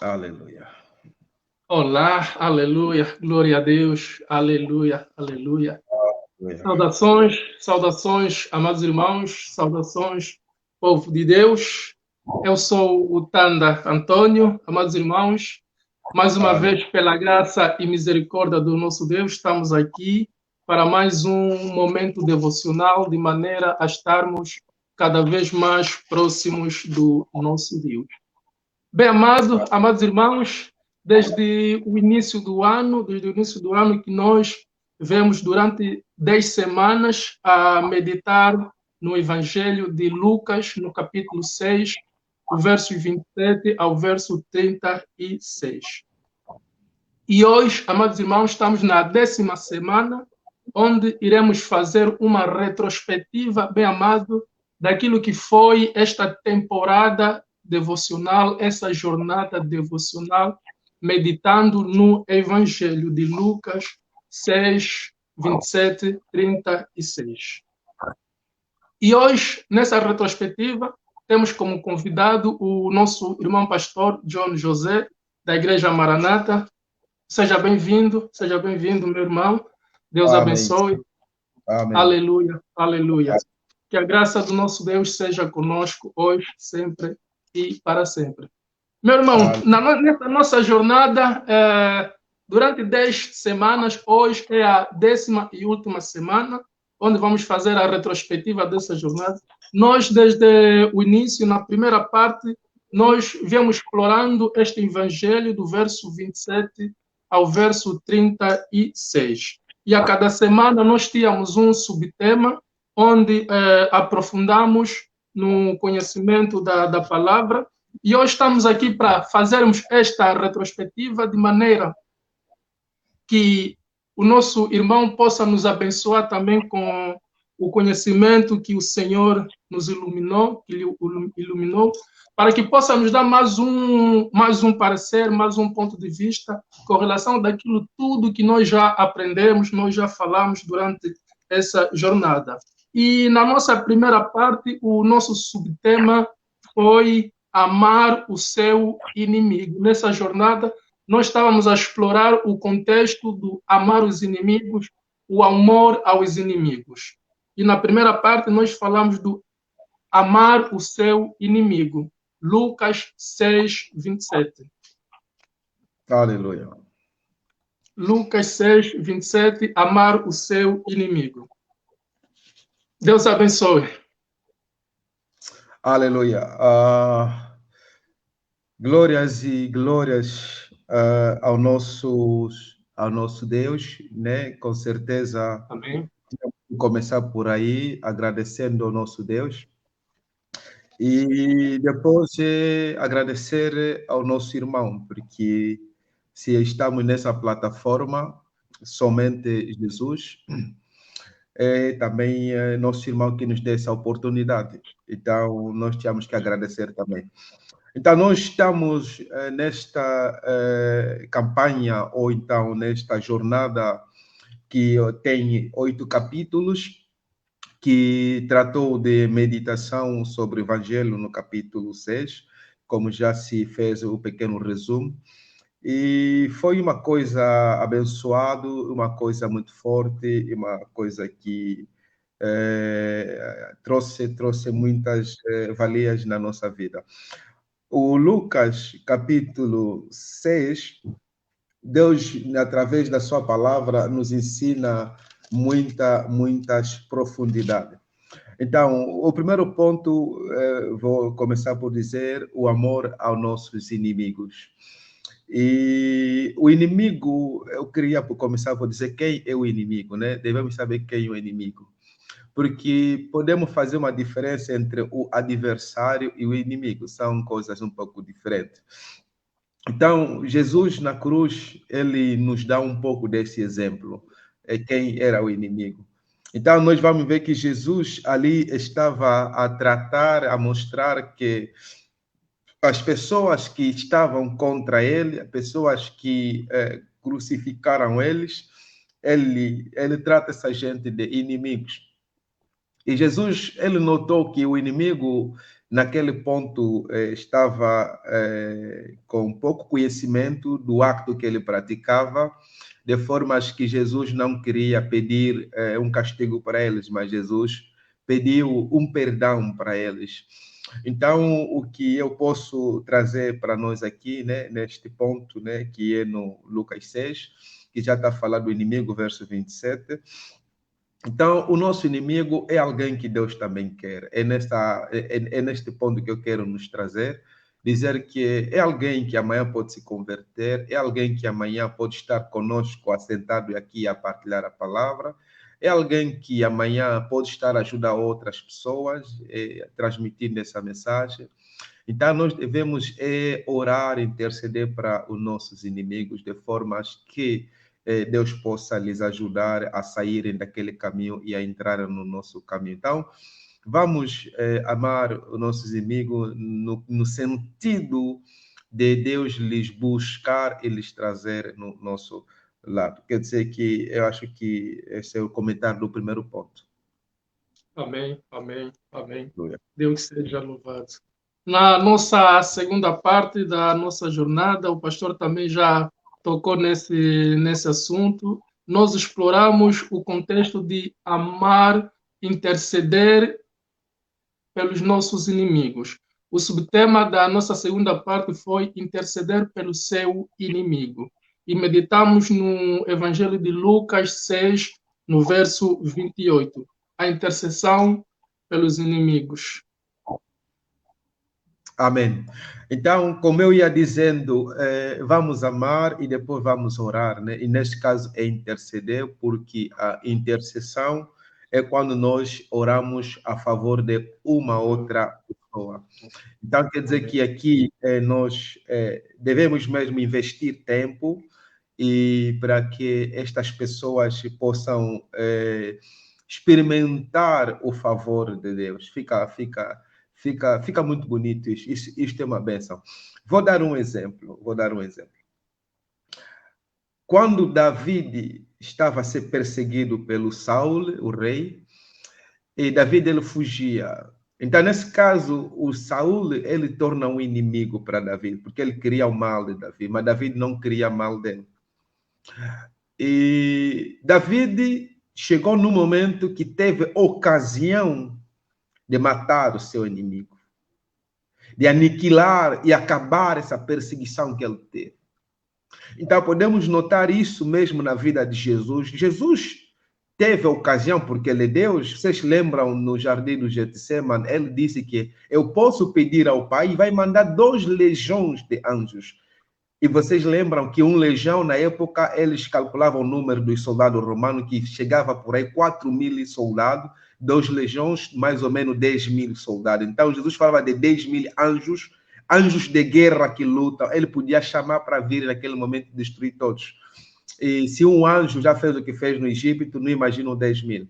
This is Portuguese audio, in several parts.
Aleluia. Olá, aleluia, glória a Deus, aleluia, aleluia. Aleluia. Saudações, amados irmãos, saudações, povo de Deus. Eu sou o Tanda Antônio, amados irmãos. Mais uma Aleluia. vez, pela graça e misericórdia do nosso Deus, estamos aqui para mais um momento devocional, de maneira a estarmos cada vez mais próximos do nosso Deus. Bem, amados irmãos, desde o início do ano, que nós vemos durante 10 semanas a meditar no Evangelho de Lucas, no capítulo 6, o verso 27 ao verso 36. E hoje, amados irmãos, estamos na 10ª semana, onde iremos fazer uma retrospectiva, bem amado, daquilo que foi esta temporada devocional, essa jornada devocional, meditando no Evangelho de Lucas 6, 27, 36. E hoje, nessa retrospectiva, temos como convidado o nosso irmão pastor John José, da Igreja Maranata. Seja bem-vindo, meu irmão. Deus Amém. abençoe. Amém. Aleluia, aleluia. Que a graça do nosso Deus seja conosco hoje, sempre e para sempre. Meu irmão, nessa nossa jornada, durante 10 semanas, hoje é a 10ª e última semana, onde vamos fazer a retrospectiva dessa jornada. Nós, desde o início, na primeira parte, nós viemos explorando este evangelho do verso 27 ao verso 36. E a cada semana nós tínhamos um subtema, onde aprofundamos no conhecimento da palavra. E hoje estamos aqui para fazermos esta retrospectiva de maneira que o nosso irmão possa nos abençoar também com o conhecimento que o Senhor nos iluminou, para que possa nos dar mais um parecer, mais um ponto de vista com relação daquilo tudo que nós já aprendemos, nós já falamos durante essa jornada. E na nossa primeira parte, o nosso subtema foi amar o seu inimigo. Nessa jornada, nós estávamos a explorar o contexto do amar os inimigos, o amor aos inimigos. E na primeira parte, nós falamos do amar o seu inimigo. Lucas 6, 27. Aleluia. Lucas 6, 27, amar o seu inimigo. Deus abençoe. Aleluia. Glórias e glórias ao nosso Deus, né? Com certeza, Amém. vou começar por aí, agradecendo ao nosso Deus. E depois agradecer ao nosso irmão, porque se estamos nessa plataforma, somente Jesus, é também nosso irmão que nos deu essa oportunidade. Então, nós temos que agradecer também. Então, nós estamos nesta campanha, ou então nesta jornada que tem 8 capítulos, que tratou de meditação sobre o Evangelho no capítulo 6, como já se fez o pequeno resumo. E foi uma coisa abençoada, uma coisa muito forte, uma coisa que trouxe muitas valias na nossa vida. O Lucas, capítulo 6, Deus, através da sua palavra, nos ensina muitas profundidades. Então, o primeiro ponto, vou começar por dizer o amor aos nossos inimigos. E o inimigo, eu queria começar por dizer quem é o inimigo, né? Devemos saber quem é o inimigo. Porque podemos fazer uma diferença entre o adversário e o inimigo, são coisas um pouco diferentes. Então, Jesus na cruz, ele nos dá um pouco desse exemplo, quem era o inimigo. Então, nós vamos ver que Jesus ali estava a tratar, a mostrar que as pessoas que estavam contra ele, as pessoas que crucificaram ele trata essa gente de inimigos. E Jesus, ele notou que o inimigo naquele ponto estava com pouco conhecimento do acto que ele praticava, de formas que Jesus não queria pedir um castigo para eles, mas Jesus pediu um perdão para eles. Então, o que eu posso trazer para nós aqui, né, neste ponto, né, que é no Lucas 6, que já está falando do inimigo, verso 27. Então, o nosso inimigo é alguém que Deus também quer. É neste ponto que eu quero nos trazer, dizer que é alguém que amanhã pode se converter, é alguém que amanhã pode estar conosco, assentado aqui a partilhar a palavra, é alguém que amanhã pode estar a ajudar outras pessoas, transmitindo essa mensagem. Então, nós devemos orar, interceder para os nossos inimigos, de formas que Deus possa lhes ajudar a saírem daquele caminho e a entrarem no nosso caminho. Então, vamos amar os nossos inimigos no sentido de Deus lhes buscar e lhes trazer no nosso lado. Quer dizer que eu acho que esse é o comentário do primeiro ponto. Amém, amém, amém. Deus seja louvado. Na nossa segunda parte da nossa jornada, o pastor também já tocou nesse assunto. Nós exploramos o contexto de amar, interceder pelos nossos inimigos. O subtema da nossa segunda parte foi interceder pelo seu inimigo. E meditamos no Evangelho de Lucas 6, no verso 28. A intercessão pelos inimigos. Amém. Então, como eu ia dizendo, vamos amar e depois vamos orar, né? E neste caso é interceder, porque a intercessão é quando nós oramos a favor de uma outra pessoa. Então, quer dizer que aqui nós devemos mesmo investir tempo e para que estas pessoas possam experimentar o favor de Deus. Fica muito bonito isso. Isto é uma bênção. Vou dar um exemplo. Quando David estava a ser perseguido pelo Saul, o rei, e David ele fugia. Então, nesse caso, o Saul ele torna um inimigo para David, porque ele queria o mal de David, mas David não queria o mal dele. E David chegou no momento que teve ocasião de matar o seu inimigo, de aniquilar e acabar essa perseguição que ele teve. Então, podemos notar isso mesmo na vida de Jesus. Jesus teve a ocasião, porque ele é Deus. Vocês lembram, no jardim do Getsemane, ele disse que eu posso pedir ao Pai e vai mandar 2 legiões de anjos. E vocês lembram que um legião, na época, eles calculavam o número dos soldados romanos, que chegava por aí 4.000 soldados, 2 legiões, mais ou menos 10.000 soldados. Então, Jesus falava de 10.000 anjos, anjos de guerra que lutam. Ele podia chamar para vir naquele momento e destruir todos. E se um anjo já fez o que fez no Egito, não imaginam 10.000.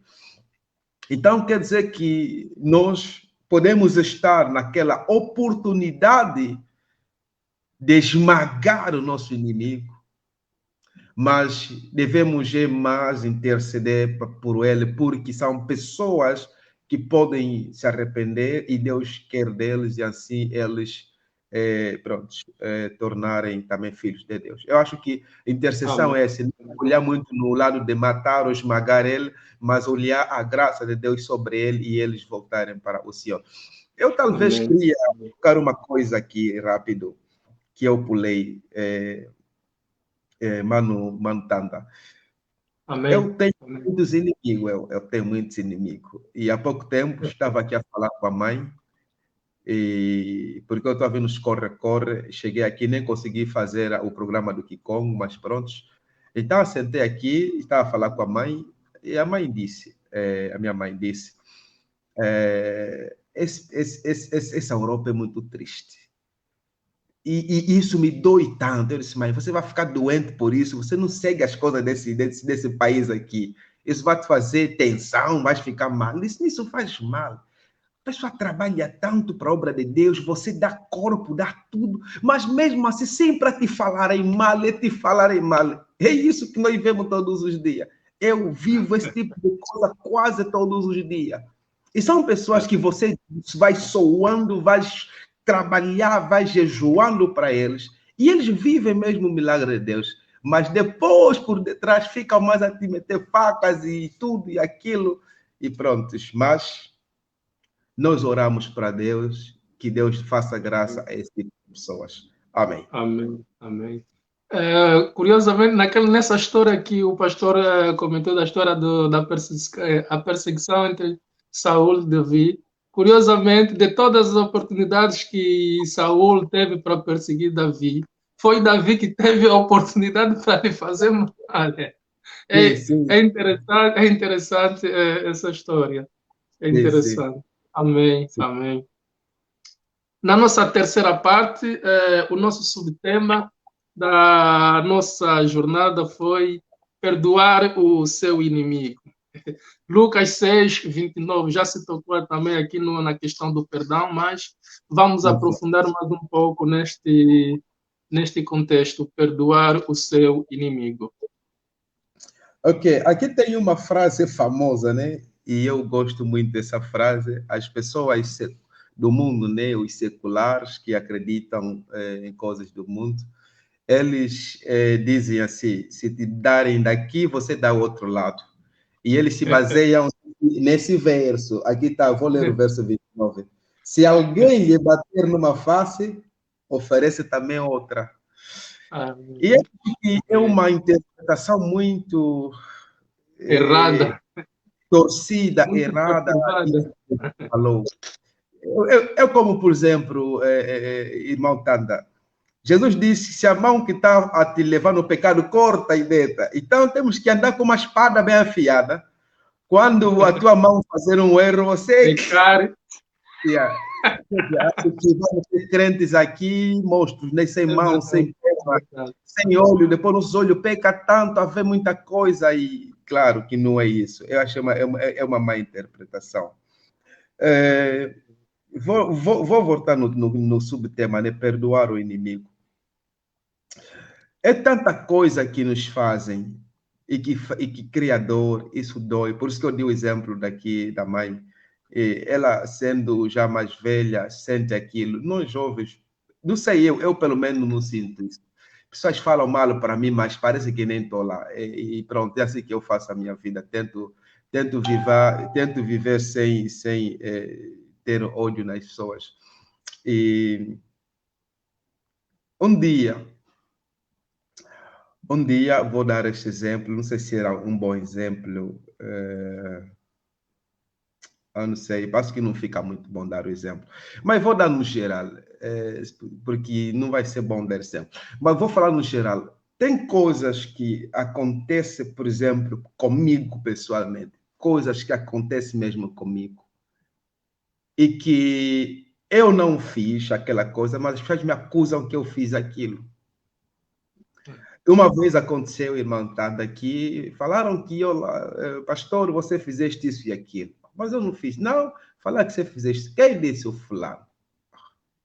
Então, quer dizer que nós podemos estar naquela oportunidade de esmagar o nosso inimigo, mas devemos mais interceder por ele, porque são pessoas que podem se arrepender e Deus quer deles, e assim eles tornarem também filhos de Deus. Eu acho que intercessão é essa, não olhar muito no lado de matar ou esmagar ele, mas olhar a graça de Deus sobre ele e eles voltarem para o Senhor. Eu talvez queria colocar uma coisa aqui rápido, que eu pulei, Mano Tanda. Amém. Eu tenho muitos inimigos, eu tenho muitos inimigos. E há pouco tempo estava aqui a falar com a mãe, porque eu estava vendo os corre-corre, cheguei aqui, nem consegui fazer o programa do Kikong, mas pronto. Então, eu sentei aqui, estava a falar com a mãe, e a mãe disse, a minha mãe disse, essa Europa é muito triste. E isso me dói tanto. Eu disse, mas você vai ficar doente por isso, você não segue as coisas desse país aqui. Isso vai te fazer tensão, vai ficar mal. Isso faz mal. A pessoa trabalha tanto para a obra de Deus, você dá corpo, dá tudo, mas mesmo assim, sempre a te falarem mal, É isso que nós vemos todos os dias. Eu vivo esse tipo de coisa quase todos os dias. E são pessoas que você vai soando, vai trabalhar, vai jejuando para eles. E eles vivem mesmo o milagre de Deus. Mas depois, por detrás, ficam mais a te meter facas e tudo e aquilo. E prontos. Mas nós oramos para Deus, que Deus faça graça a esse tipo de pessoas. Amém. Amém. Amém. Curiosamente, nessa história que o pastor comentou, da história a perseguição entre Saul e Davi, curiosamente, de todas as oportunidades que Saul teve para perseguir Davi, foi Davi que teve a oportunidade para lhe fazer mal. É interessante essa história. É interessante. Amém. Sim. Amém. Na nossa terceira parte, o nosso subtema da nossa jornada foi perdoar o seu inimigo. Lucas 6, 29, já se tocou também aqui na questão do perdão, mas vamos aprofundar mais um pouco neste contexto, perdoar o seu inimigo. Ok, aqui tem uma frase famosa, né? E eu gosto muito dessa frase. As pessoas do mundo, né? Os seculares que acreditam em coisas do mundo, eles dizem assim: se te darem daqui, você dá o outro lado. E eles se baseiam nesse verso. Aqui está, vou ler o verso 29. Se alguém lhe bater numa face, oferece também outra. E é uma interpretação muito errada, torcida, muito errada. Falou. Eu como, por exemplo, irmão Tanda, Jesus disse: se a mão que está a te levar no pecado, corta e deita. Então temos que andar com uma espada bem afiada. Quando a tua mão fazer um erro, você. Vamos ter crentes aqui, monstros, né? Sem mão, sem perna, sem olho, depois nos olhos peca tanto, a ver muita coisa, e claro que não é isso. Eu acho que é uma má interpretação. Vou voltar no subtema, né? Perdoar o inimigo. É tanta coisa que nos fazem e que Criador, isso dói. Por isso que eu dei o exemplo daqui da mãe. Ela, sendo já mais velha, sente aquilo. Nós jovens, não sei, eu pelo menos não sinto isso. Pessoas falam mal para mim, mas parece que nem estou lá. E pronto, é assim que eu faço a minha vida. Tento viver sem ter ódio nas pessoas. E um dia, vou dar este exemplo, não sei se era um bom exemplo, eu não sei, acho que não fica muito bom dar o exemplo, mas vou dar no geral, porque não vai ser bom dar exemplo, mas vou falar no geral. Tem coisas que acontecem, por exemplo, comigo pessoalmente, coisas que acontecem mesmo comigo, e que eu não fiz aquela coisa, mas as pessoas me acusam que eu fiz aquilo. Uma vez aconteceu, irmão, tá daqui, falaram que pastor, você fizeste isso e aquilo. Mas eu não fiz. Não, falaram que você fizeste. Quem disse o fulano?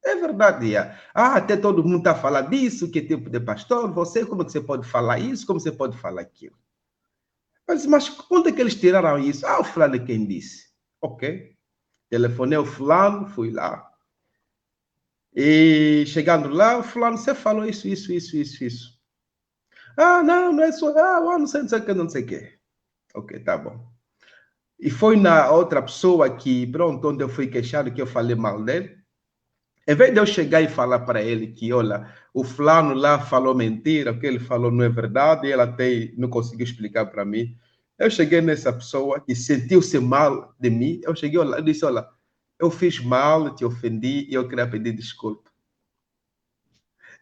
É verdade. Até todo mundo está falando disso, que tipo de pastor, você, como que você pode falar isso, como você pode falar aquilo? Mas quando é que eles tiraram isso? O fulano é quem disse. Ok. Telefonei o fulano, fui lá. E chegando lá, o fulano, você falou isso. Não é isso. Não sei o que. Ok, tá bom. E foi na outra pessoa que, pronto, onde eu fui queixado, que eu falei mal dele. Em vez de eu chegar e falar para ele que, olha, o fulano lá falou mentira, o que ele falou não é verdade, e ele até não conseguiu explicar para mim. Eu cheguei nessa pessoa que sentiu-se mal de mim. Eu cheguei lá e disse, olha, eu fiz mal, te ofendi e eu queria pedir desculpa.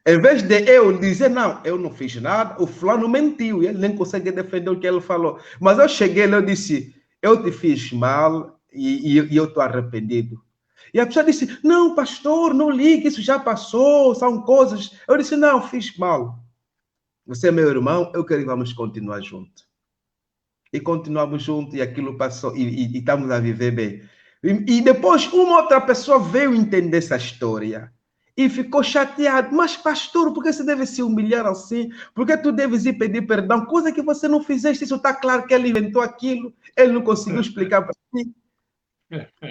Em vez de eu dizer, não, eu não fiz nada, o fulano mentiu, e ele nem consegue defender o que ele falou. Mas eu cheguei lá e disse, eu te fiz mal e eu estou arrependido. E a pessoa disse, não, pastor, não ligue, isso já passou, são coisas. Eu disse, não, fiz mal. Você é meu irmão, eu quero que vamos continuar juntos. E continuamos juntos e aquilo passou e estamos a viver bem. E depois uma outra pessoa veio entender essa história. E ficou chateado. Mas, pastor, por que você deve se humilhar assim? Por que tu deves ir pedir perdão? Coisa que você não fizeste. Isso está claro que ele inventou aquilo. Ele não conseguiu explicar para ti.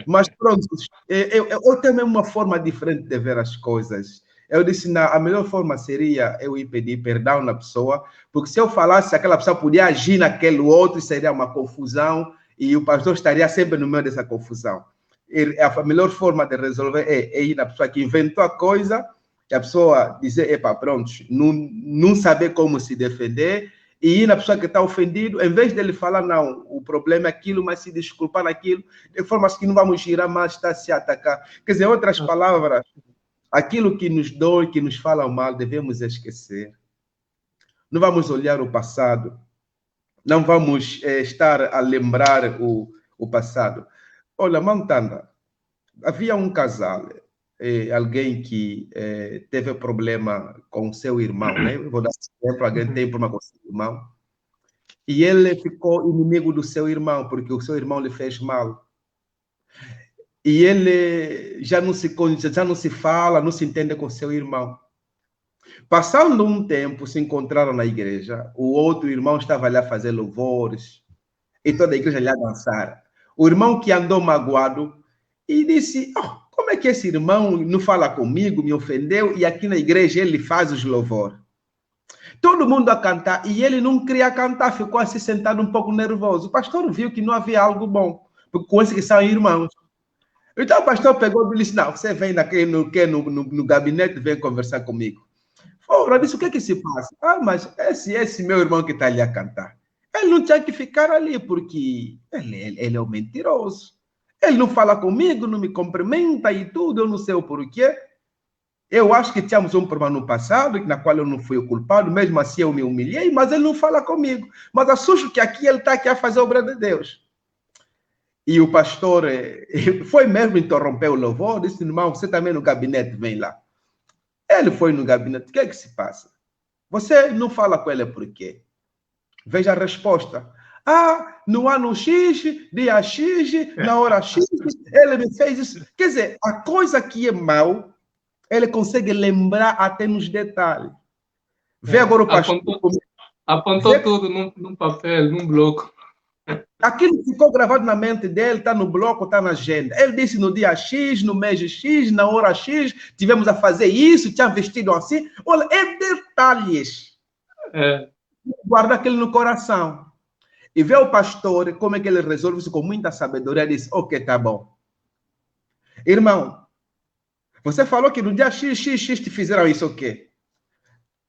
Mas pronto, eu tenho uma forma diferente de ver as coisas. Eu disse, não, a melhor forma seria eu ir pedir perdão na pessoa, porque se eu falasse, aquela pessoa podia agir naquele outro, seria uma confusão, e o pastor estaria sempre no meio dessa confusão. E a melhor forma de resolver é ir na pessoa que inventou a coisa, e a pessoa dizer, epa, pronto, não saber como se defender, e ir na pessoa que está ofendido, em vez dele falar, não, o problema é aquilo, mas se desculpar naquilo, de forma que não vamos girar mais, está a se atacar. Quer dizer, em outras palavras, aquilo que nos dói, que nos fala mal, devemos esquecer. Não vamos olhar o passado, não vamos estar a lembrar o passado. Olha, Montana, havia um casal, alguém que teve problema com seu irmão, né? Vou dar exemplo, alguém tem problema com seu irmão, e ele ficou inimigo do seu irmão, porque o seu irmão lhe fez mal. E ele já não se fala, não se entende com seu irmão. Passando um tempo, se encontraram na igreja, o outro irmão estava ali a fazer louvores, e toda a igreja ali a dançar. O irmão que andou magoado, e disse, oh, como é que esse irmão não fala comigo, me ofendeu, e aqui na igreja ele faz os louvores. Todo mundo a cantar, e ele não queria cantar, ficou assim sentado um pouco nervoso. O pastor viu que não havia algo bom, porque com esses que são irmãos. Então o pastor pegou e disse, não, você vem no gabinete, vem conversar comigo. Eu disse, o que é que se passa? Ah, mas esse meu irmão que está ali a cantar, ele não tinha que ficar ali, porque ele é um mentiroso. Ele não fala comigo, não me cumprimenta e tudo, eu não sei o porquê. Eu acho que tínhamos um problema no passado, na qual eu não fui o culpado, mesmo assim eu me humilhei, mas ele não fala comigo. Mas assusto que aqui ele está aqui a fazer a obra de Deus. E o pastor foi mesmo interromper o louvor, disse, irmão, você também no gabinete, vem lá. Ele foi no gabinete, o que é que se passa? Você não fala com ele por quê? Veja a resposta. Ah, no ano X, dia X, na hora X, ele me fez isso. Quer dizer, a coisa que é mal, ele consegue lembrar até nos detalhes. Vê agora o pastor. Apontou tudo num papel, num bloco. Aquilo ficou gravado na mente dele, está no bloco, está na agenda. Ele disse no dia X, no mês X, na hora X, tivemos a fazer isso, tinha vestido assim. Olha, é detalhes. Guarda aquilo no coração. E vê o pastor, como é que ele resolve isso com muita sabedoria. Ele diz, ok, tá bom. Irmão, você falou que no dia X te fizeram isso, o quê?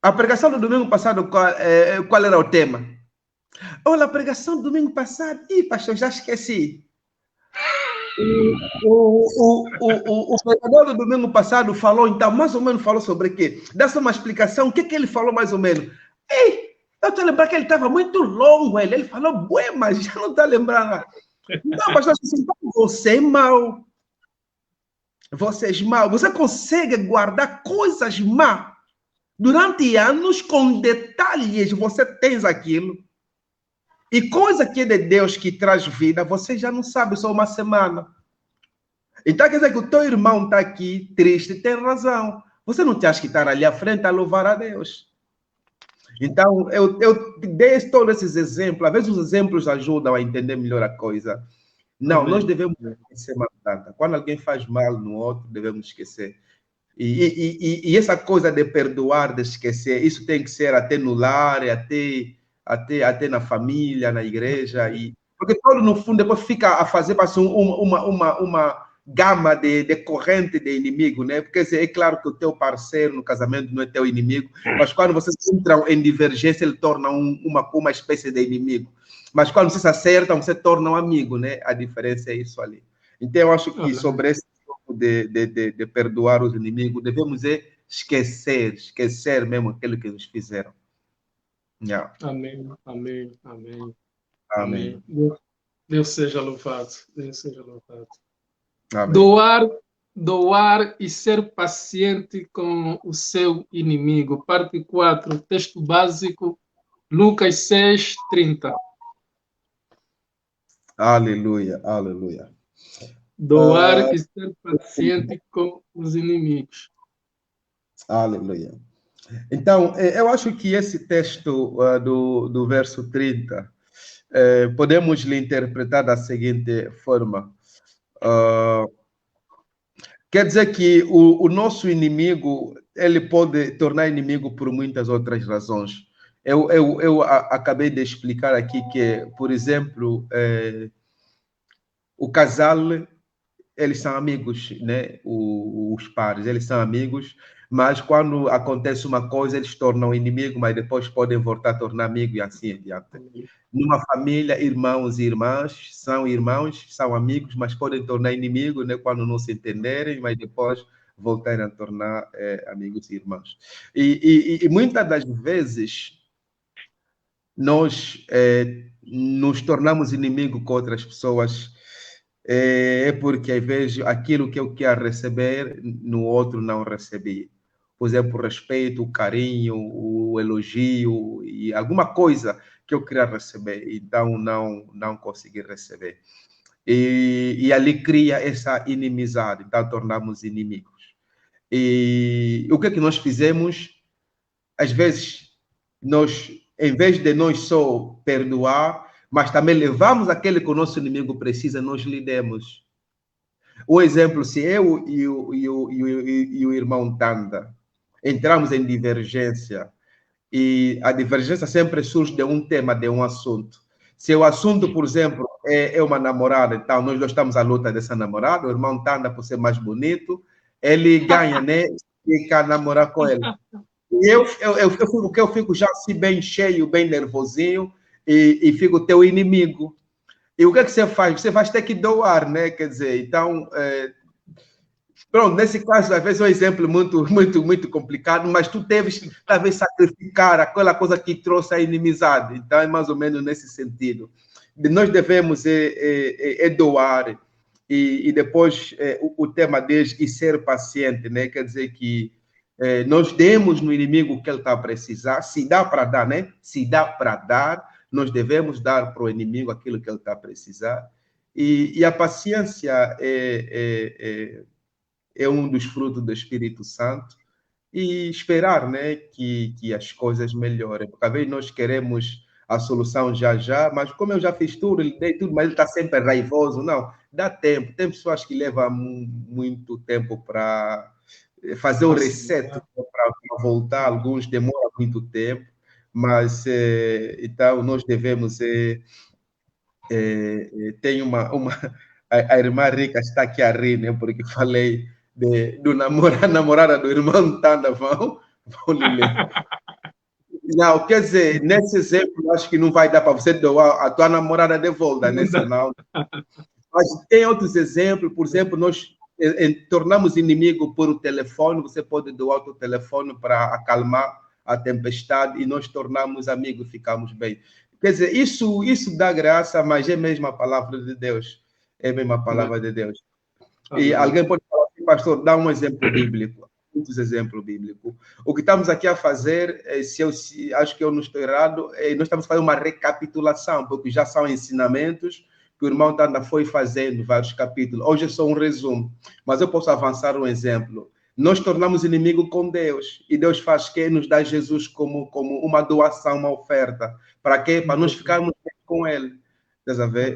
A pregação do domingo passado, qual era o tema? Olha, a pregação do domingo passado. Ih, pastor, já esqueci. O pregador do domingo passado falou, então, mais ou menos falou sobre o quê? Dá-se uma explicação, o que ele falou mais ou menos? Ei, eu estou lembrando que ele estava muito longo, ele falou, bué, mas já não está lembrando. Não, pastor, você é mau. Você é mau. Você consegue guardar coisas más. Durante anos, com detalhes, você tens aquilo. E coisa que é de Deus que traz vida, você já não sabe, só uma semana. Então, quer dizer que o teu irmão está aqui triste, tem razão. Você não tem que estar ali à frente a louvar a Deus. Então, eu dei todos esses exemplos. Às vezes os exemplos ajudam a entender melhor a coisa. Não, nós devemos esquecer Montana. Quando alguém faz mal no outro, devemos esquecer. E essa coisa de perdoar, de esquecer, isso tem que ser até no lar, até na família, na igreja. Porque todo, no fundo, depois fica a fazer uma gama de corrente de inimigo, né? Porque é claro que o teu parceiro no casamento não é teu inimigo, mas quando vocês entram em divergência, ele torna uma espécie de inimigo. Mas quando vocês acertam, você torna um amigo, né? A diferença é isso ali. Então, eu acho que sobre esse tipo de perdoar os inimigos, devemos esquecer mesmo aquilo que nos fizeram. Yeah. Amém, amém, amém. Amém. Deus seja louvado. Deus seja louvado. Amém. Doar e ser paciente com o seu inimigo. Parte 4, texto básico, Lucas 6, 30. Aleluia, aleluia. Doar e ser paciente com os inimigos. Aleluia. Então, eu acho que esse texto do verso 30, podemos lhe interpretar da seguinte forma. Quer dizer que o nosso inimigo, ele pode tornar inimigo por muitas outras razões. Eu acabei de explicar aqui que, por exemplo, o casal, eles são amigos, né? Os pares, eles são amigos, mas quando acontece uma coisa, eles tornam inimigo, mas depois podem voltar a tornar amigo e assim adiante. Numa família, irmãos e irmãs são amigos, mas podem tornar inimigos, né? Quando não se entenderem, mas depois voltarem a tornar amigos e irmãos. E muitas das vezes nós nos tornamos inimigos com outras pessoas porque às vezes aquilo que eu quero receber no outro não recebi. Por exemplo, o respeito, o carinho, o elogio e alguma coisa que eu queria receber, então não consegui receber. E ali cria essa inimizade, então tornamos inimigos. E o que é que nós fizemos? Às vezes, nós, em vez de nós só perdoar, mas também levamos aquele que o nosso inimigo precisa, nós lhe demos. O exemplo, se eu e o irmão Tanda entramos em divergência, e a divergência sempre surge de um tema, de um assunto. Se o assunto, por exemplo, é uma namorada, então nós dois estamos à luta dessa namorada, o irmão Tanda, por ser mais bonito, ele ganha, né? Fica a namorar com ele. E eu fico já assim bem cheio, bem nervosinho, e fico teu inimigo. E o que é que você faz? Você vai ter que doar, né? Quer dizer, então, pronto, nesse caso, às vezes é um exemplo muito complicado, mas tu deves, talvez, sacrificar aquela coisa que trouxe a inimizade. Então, é mais ou menos nesse sentido. Nós devemos doar e depois o tema deles e ser paciente, né? Quer dizer que nós demos no inimigo o que ele está a precisar, se dá para dar, né? Se dá para dar, nós devemos dar para o inimigo aquilo que ele está a precisar. E a paciência é um dos frutos do Espírito Santo e esperar, né, que as coisas melhorem. Porque às vezes nós queremos a solução já, mas como eu já fiz tudo, ele dei tudo, mas ele está sempre raivoso. Não, dá tempo. Tem pessoas que levam muito tempo para fazer o reset, para voltar. Alguns demoram muito tempo, mas então nós devemos tem a irmã Rica está aqui a rir, né? Porque falei do namorada do irmão Tanda, vão lhe ler. Não, quer dizer, nesse exemplo, acho que não vai dar para você doar a tua namorada de volta, né? Senão... Mas tem outros exemplos, por exemplo, nós tornamos inimigo por o telefone, você pode doar o teu telefone para acalmar a tempestade e nós tornamos amigos, ficamos bem. Quer dizer, isso dá graça, mas é mesmo a palavra de Deus. É mesmo a palavra de Deus. E alguém pode falar assim, pastor, dá um exemplo bíblico. Muitos exemplos bíblicos. O que estamos aqui a fazer, acho que eu não estou errado, nós estamos fazendo uma recapitulação, porque já são ensinamentos que o irmão Tanda foi fazendo, vários capítulos. Hoje é só um resumo, mas eu posso avançar um exemplo. Nós tornamos inimigo com Deus, e Deus faz que nos dá Jesus como uma doação, uma oferta. Para quê? Para nós ficarmos bem com Ele.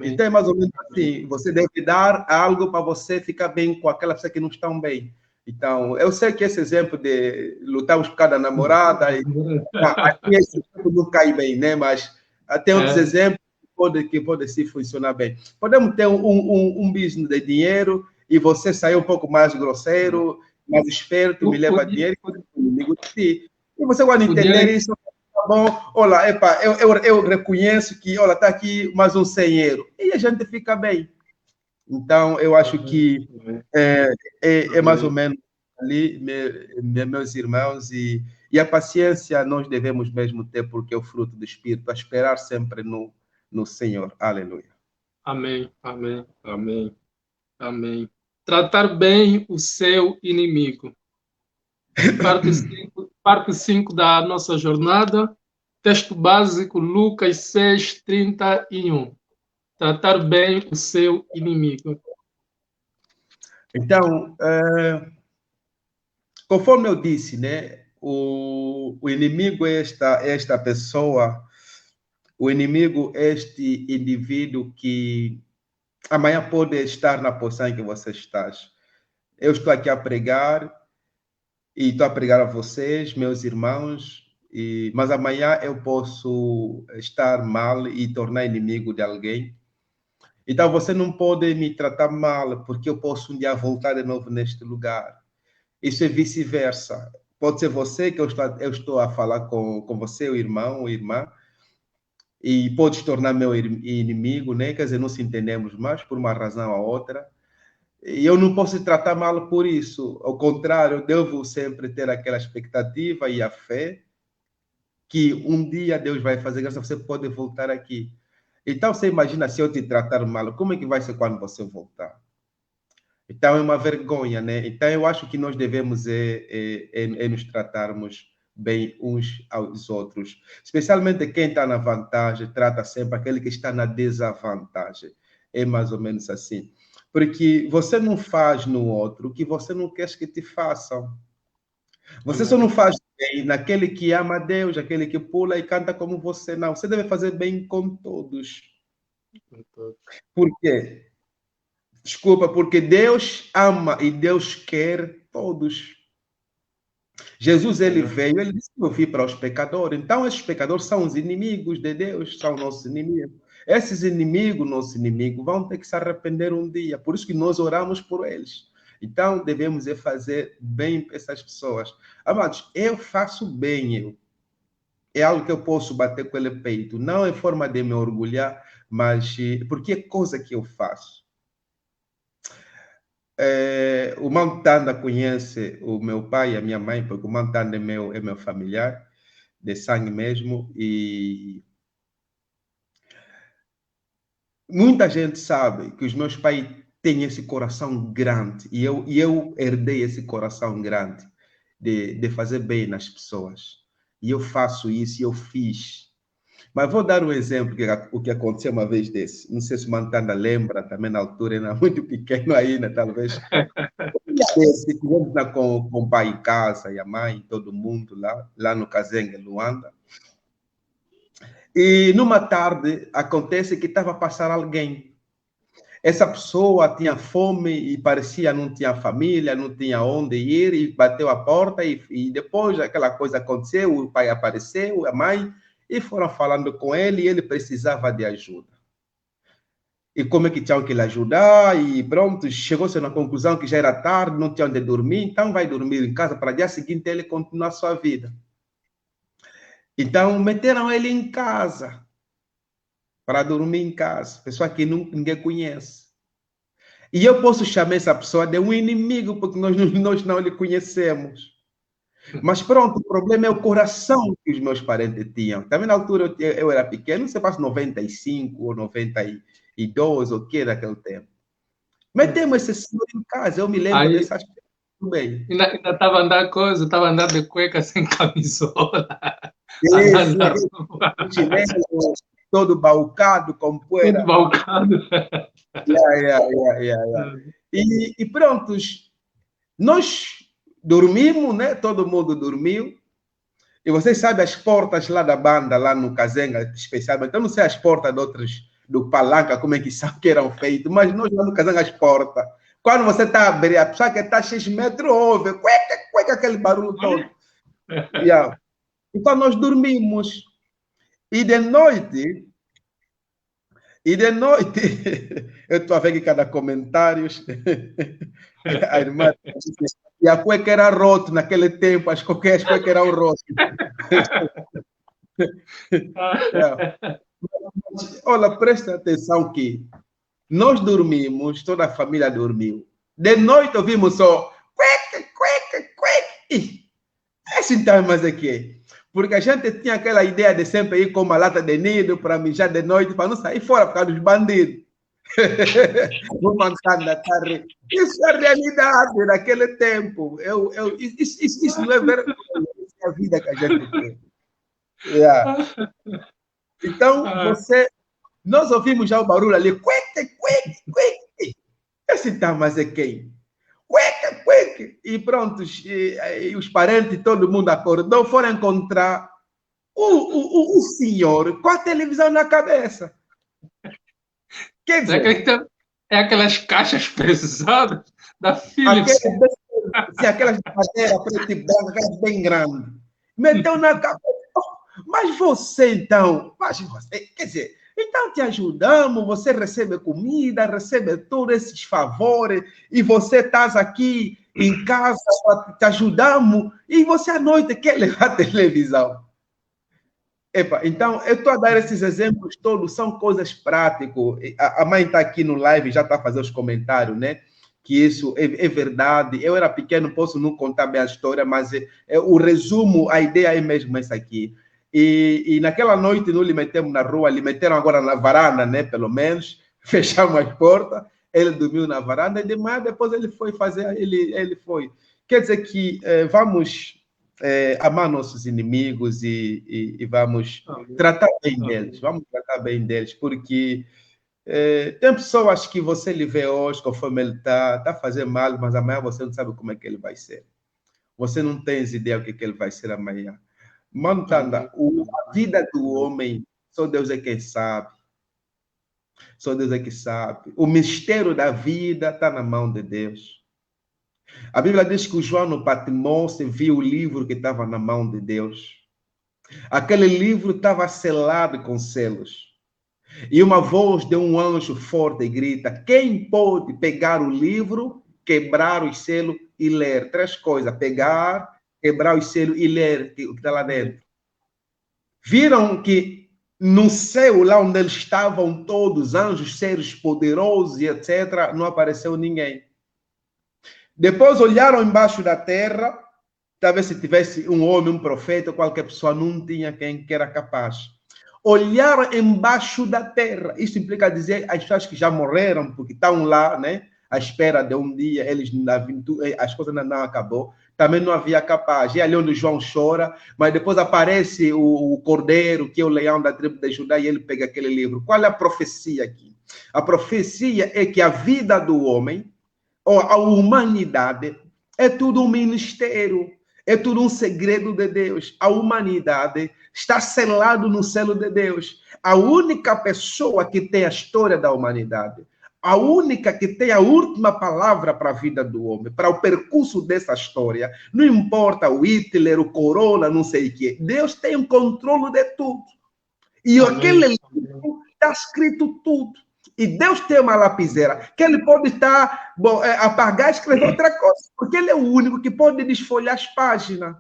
Então é mais ou menos assim, você deve dar algo para você ficar bem com aquela pessoa que não está bem. Então, eu sei que esse exemplo de lutarmos por cada namorada, aqui esse exemplo não cai bem, né? Mas tem outros exemplos que podem se funcionar bem. Podemos ter um business de dinheiro e você sair um pouco mais grosseiro, mais esperto, me leva dinheiro comigo de ti. E você vai entender isso, tá bom? Olha, eu reconheço que, olha, está aqui mais um 100 euros. E a gente fica bem. Então, eu acho que é mais ou menos ali, meus irmãos, e a paciência nós devemos mesmo ter, porque é o fruto do Espírito, a esperar sempre no Senhor. Aleluia. Amém, amém, amém, amém. Tratar bem o seu inimigo. Parte 5 da nossa jornada. Texto básico, Lucas 6, 31. Tratar bem o seu inimigo. Então, conforme eu disse, né, o inimigo é esta pessoa, o inimigo é este indivíduo que Amanhã pode estar na posição em que você está. Eu estou aqui a pregar e estou a pregar a vocês, meus irmãos, mas amanhã eu posso estar mal e tornar inimigo de alguém. Então você não pode me tratar mal, porque eu posso um dia voltar de novo neste lugar. Isso é vice-versa. Pode ser você que eu estou a falar com você, o irmão ou irmã, e pode se tornar meu inimigo, né? Quer dizer, não se entendemos mais por uma razão ou outra. E eu não posso tratar mal por isso. Ao contrário, eu devo sempre ter aquela expectativa e a fé que um dia Deus vai fazer graça, você pode voltar aqui. Então, você imagina se eu te tratar mal, como é que vai ser quando você voltar? Então, é uma vergonha, né? Então, eu acho que nós devemos nos tratarmos bem uns aos outros. Especialmente quem está na vantagem, trata sempre aquele que está na desvantagem. É mais ou menos assim. Porque você não faz no outro o que você não quer que te façam. Você só não faz bem naquele que ama a Deus, aquele que pula e canta como você. Não, você deve fazer bem com todos. Por quê? Desculpa, porque Deus ama e Deus quer todos. Jesus, ele veio, ele disse que eu vim para os pecadores. Então, esses pecadores são os inimigos de Deus, são nossos inimigos. Esses inimigos, nossos inimigos, vão ter que se arrepender um dia. Por isso que nós oramos por eles. Então, devemos fazer bem para essas pessoas. Amados, eu faço bem, é algo que eu posso bater com ele peito. Não em forma de me orgulhar, mas porque é coisa que eu faço. O Mantanda conhece o meu pai e a minha mãe, porque o Mantanda é meu familiar, de sangue mesmo, e muita gente sabe que os meus pais têm esse coração grande, e eu herdei esse coração grande de fazer bem nas pessoas. E eu faço isso, e eu fiz. Mas vou dar um exemplo, o que aconteceu uma vez desse. Não sei se o Mantanda lembra, também na altura era muito pequeno ainda, talvez. Estivemos com o pai em casa, e a mãe, todo mundo lá no Kazenga, Luanda. E numa tarde, acontece que estava a passar alguém. Essa pessoa tinha fome e parecia não tinha família, não tinha onde ir, e bateu a porta, e depois aquela coisa aconteceu, o pai apareceu, a mãe, e foram falando com ele, e ele precisava de ajuda. E como é que tinham que lhe ajudar, e pronto, chegou-se na conclusão que já era tarde, não tinha onde dormir, então vai dormir em casa, para o dia seguinte ele continuar a sua vida. Então, meteram ele em casa, para dormir em casa, pessoa que ninguém conhece. E eu posso chamar essa pessoa de um inimigo, porque nós não lhe conhecemos. Mas pronto, o problema é o coração que os meus parentes tinham. Também na altura eu era pequeno, não sei se 95 ou 92, ou o que daquele tempo. Metemos esse senhor em casa, eu me lembro dessas coisas. Tudo bem. Ainda estava andando coisa, estava andando de cueca sem camisola. Chinelo, todo balcado, com poeira. Todo balcado. E pronto, nós dormimos, né? Todo mundo dormiu. E vocês sabem as portas lá da banda, lá no Kazenga, especialmente. Eu não sei as portas de outros, do Palanca, como é que são, que eram feitas, mas nós lá no Kazenga, as portas. Quando você está a abrir, a pessoa que está a 6 metros ouve, cueca, aquele barulho todo. Yeah. Então nós dormimos. E de noite, eu estou a ver que cada comentário, a irmã disse, e a cueca era roto naquele tempo, as cuecas eram rotas. Olha, presta atenção que nós dormimos, toda a família dormiu. De noite ouvimos só cueca. Esse então, mas é que porque a gente tinha aquela ideia de sempre ir com uma lata de nido para mijar de noite, para não sair fora por causa dos bandidos. Isso é a realidade naquele tempo. Isso não é vergonha, isso é a vida que a gente tem. Yeah. Então, nós ouvimos já o barulho ali, cueca. Esse tá, mas é quem? Cueca. E pronto, e os parentes, todo mundo acordou, foram encontrar o senhor com a televisão na cabeça. Quer dizer, É aquelas caixas pesadas da Philips. Aquelas de madeira preta e branca, aquelas bem grandes. Meteu na cabeça. Mas você, então, quer dizer, então te ajudamos, você recebe comida, recebe todos esses favores, e você estás aqui em casa, te ajudamos, e você à noite quer levar a televisão. Epa, então, eu estou a dar esses exemplos todos, são coisas práticas. A mãe está aqui no live, já está a fazer os comentários, né? Que isso é verdade. Eu era pequeno, posso não contar bem a história, mas o resumo, a ideia é mesmo essa aqui. E naquela noite não lhe metemos na rua, lhe meteram agora na varanda, né? Pelo menos, fechamos as portas, ele dormiu na varanda e de manhã depois ele foi fazer, ele foi. Quer dizer que vamos amar nossos inimigos e vamos tratar bem deles, vamos tratar bem deles, porque tem pessoas que você lhe vê hoje, conforme ele está a fazer mal, mas amanhã você não sabe como é que ele vai ser. Você não tem ideia do que ele vai ser amanhã. Mano, a vida do homem, só Deus é quem sabe. Só Deus é que sabe. O mistério da vida está na mão de Deus. A Bíblia diz que o João no Patmos viu o livro que estava na mão de Deus. Aquele livro estava selado com selos. E uma voz de um anjo forte grita: quem pode pegar o livro, quebrar os selos e ler? Três coisas: pegar, quebrar os selos e ler o que está lá dentro. Viram que no céu, lá onde eles estavam todos, anjos, seres poderosos e etc., não apareceu ninguém. Depois olharam embaixo da terra, talvez se tivesse um homem, um profeta, qualquer pessoa, não tinha quem que era capaz. Olharam embaixo da terra, isso implica dizer as pessoas que já morreram, porque estão lá, né, à espera de um dia, eles as coisas ainda não acabou, também não havia capaz. E ali onde João chora, mas depois aparece o cordeiro, que é o leão da tribo de Judá, e ele pega aquele livro. Qual é a profecia aqui? A profecia é que a vida do homem, ou a humanidade, é tudo um ministério, é tudo um segredo de Deus. A humanidade está selado no selo de Deus. A única pessoa que tem a história da humanidade, a única que tem a última palavra para a vida do homem, para o percurso dessa história, não importa o Hitler, o Corona, não sei o quê, Deus tem o controle de tudo. E aquele livro está escrito tudo. E Deus tem uma lapiseira que ele pode estar, apagar e escrever outra coisa, porque ele é o único que pode desfolhar as páginas.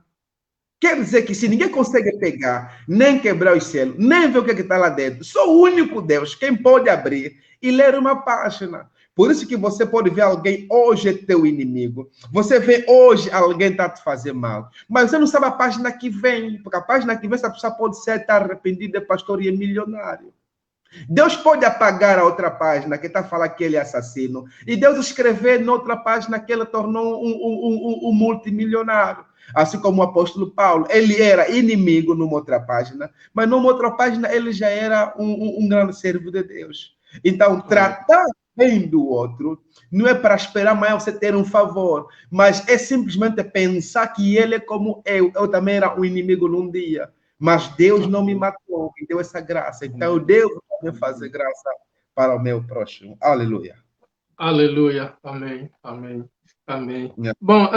Quer dizer que se ninguém consegue pegar, nem quebrar os selos, nem ver o que está lá dentro, só o único Deus, quem pode abrir e ler uma página. Por isso que você pode ver alguém hoje é teu inimigo. Você vê hoje alguém está te fazendo mal. Mas você não sabe a página que vem, porque a página que vem, essa pessoa pode estar arrependida, pastor, e é milionário. Deus pode apagar a outra página que está falando que ele é assassino e Deus escrever noutra página que ele tornou um multimilionário. Assim como o apóstolo Paulo, ele era inimigo numa outra página, mas numa outra página ele já era um grande servo de Deus. Então, tratar bem do outro não é para esperar amanhã você ter um favor, mas é simplesmente pensar que ele é como eu também era um inimigo num dia. Mas Deus não me matou, me deu essa graça. Então, eu devo também fazer graça para o meu próximo. Aleluia. Aleluia. Amém. Amém. Amém. Bom,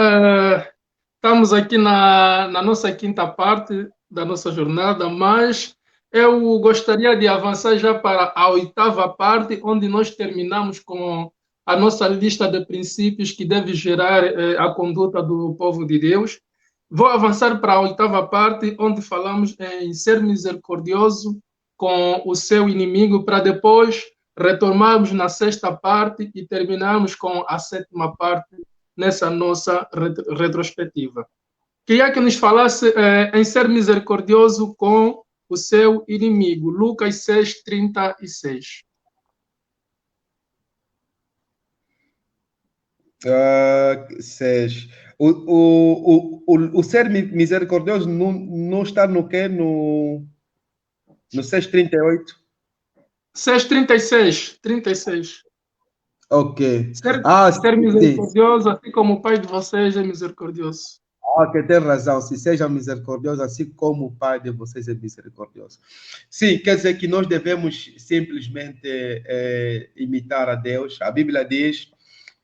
estamos aqui na nossa quinta parte da nossa jornada, mas eu gostaria de avançar já para a oitava parte, onde nós terminamos com a nossa lista de princípios que deve gerar a conduta do povo de Deus. Vou avançar para a oitava parte, onde falamos em ser misericordioso com o seu inimigo, para depois retomarmos na sexta parte e terminarmos com a sétima parte nessa nossa retrospectiva. Queria que nos falasse em ser misericordioso com o seu inimigo. Lucas 6, 36. O ser misericordioso não está no quê? No 6:38? 6:36. 36. Ok. Ser misericordioso, assim como o Pai de vocês é misericordioso. Ah, que tem razão, se seja misericordioso, assim como o Pai de vocês é misericordioso. Sim, quer dizer que nós devemos simplesmente imitar a Deus. A Bíblia diz,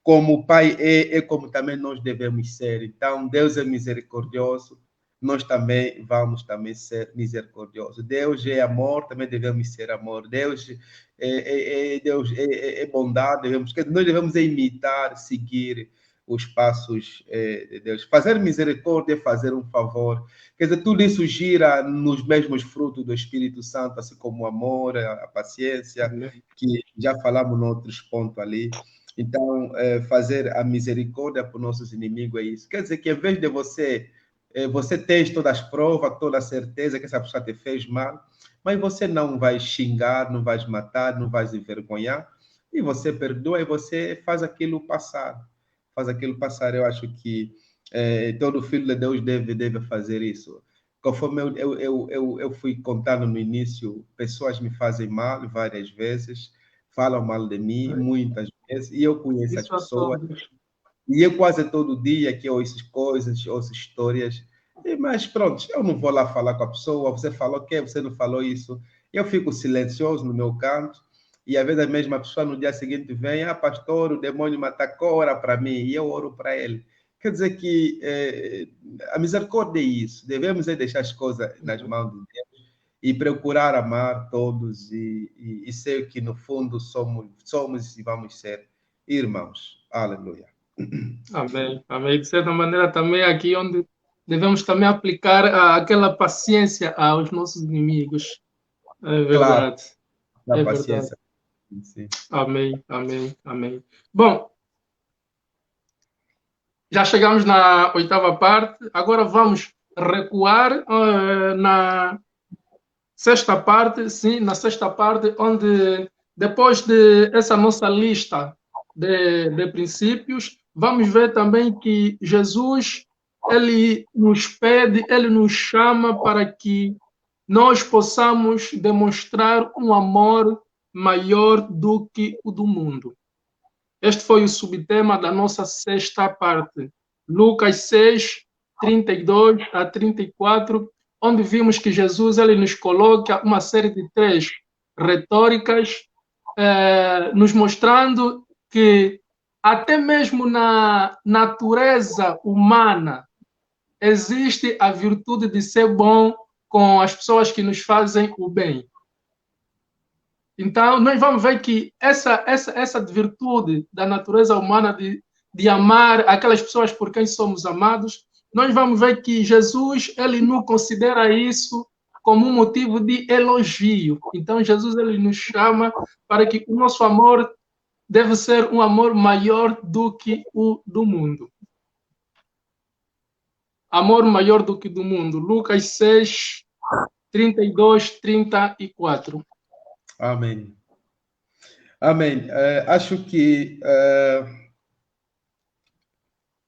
como o Pai é como também nós devemos ser. Então, Deus é misericordioso, nós também vamos também ser misericordiosos. Deus é amor, também devemos ser amor. Deus é bondade, nós devemos imitar, seguir os passos de Deus. Fazer misericórdia é fazer um favor. Quer dizer, tudo isso gira nos mesmos frutos do Espírito Santo, assim como o amor, a paciência, que já falamos em outros pontos ali. Então, fazer a misericórdia para os nossos inimigos é isso. Quer dizer que, em vez de você ter todas as provas, toda a certeza que essa pessoa te fez mal, mas você não vai xingar, não vai matar, não vai se envergonhar, e você perdoa e você faz aquilo passar. Faz aquilo passar. Eu acho que todo filho de Deus deve fazer isso. Conforme eu fui contando no início, pessoas me fazem mal várias vezes, falam mal de mim muitas vezes, e eu conheço as Isso a pessoas, todos. e eu quase todo dia que ouço coisas, ouço histórias, mas pronto, eu não vou lá falar com a pessoa, você falou o quê? Você não falou isso. Eu fico silencioso no meu canto, e às vezes a mesma pessoa no dia seguinte vem, pastor, o demônio me atacou, ora para mim, e eu oro para ele. Quer dizer que a misericórdia é isso, devemos deixar as coisas nas mãos de Deus e procurar amar todos e ser que no fundo somos e vamos ser irmãos. Aleluia. Amém. Amém. De certa maneira, também aqui onde devemos também aplicar aquela paciência aos nossos inimigos. É Claro, verdade. na É verdade. paciência. Sim. Amém. Amém. Amém. Bom, já chegamos na oitava parte. Agora vamos recuar na sexta parte. Sim, na sexta parte, onde depois de essa nossa lista de princípios, vamos ver também que Jesus, ele nos pede, ele nos chama para que nós possamos demonstrar um amor maior do que o do mundo. Este foi o subtema da nossa sexta parte. Lucas 6, 32 a 34, onde vimos que Jesus ele nos coloca uma série de três retóricas, nos mostrando que até mesmo na natureza humana existe a virtude de ser bom com as pessoas que nos fazem o bem. Então, nós vamos ver que essa virtude da natureza humana de amar aquelas pessoas por quem somos amados, nós vamos ver que Jesus ele não considera isso como um motivo de elogio. Então, Jesus ele nos chama para que o nosso amor deve ser um amor maior do que o do mundo. Amor maior do que do mundo. Lucas 6, 32, 34. Amém. Amém. Acho que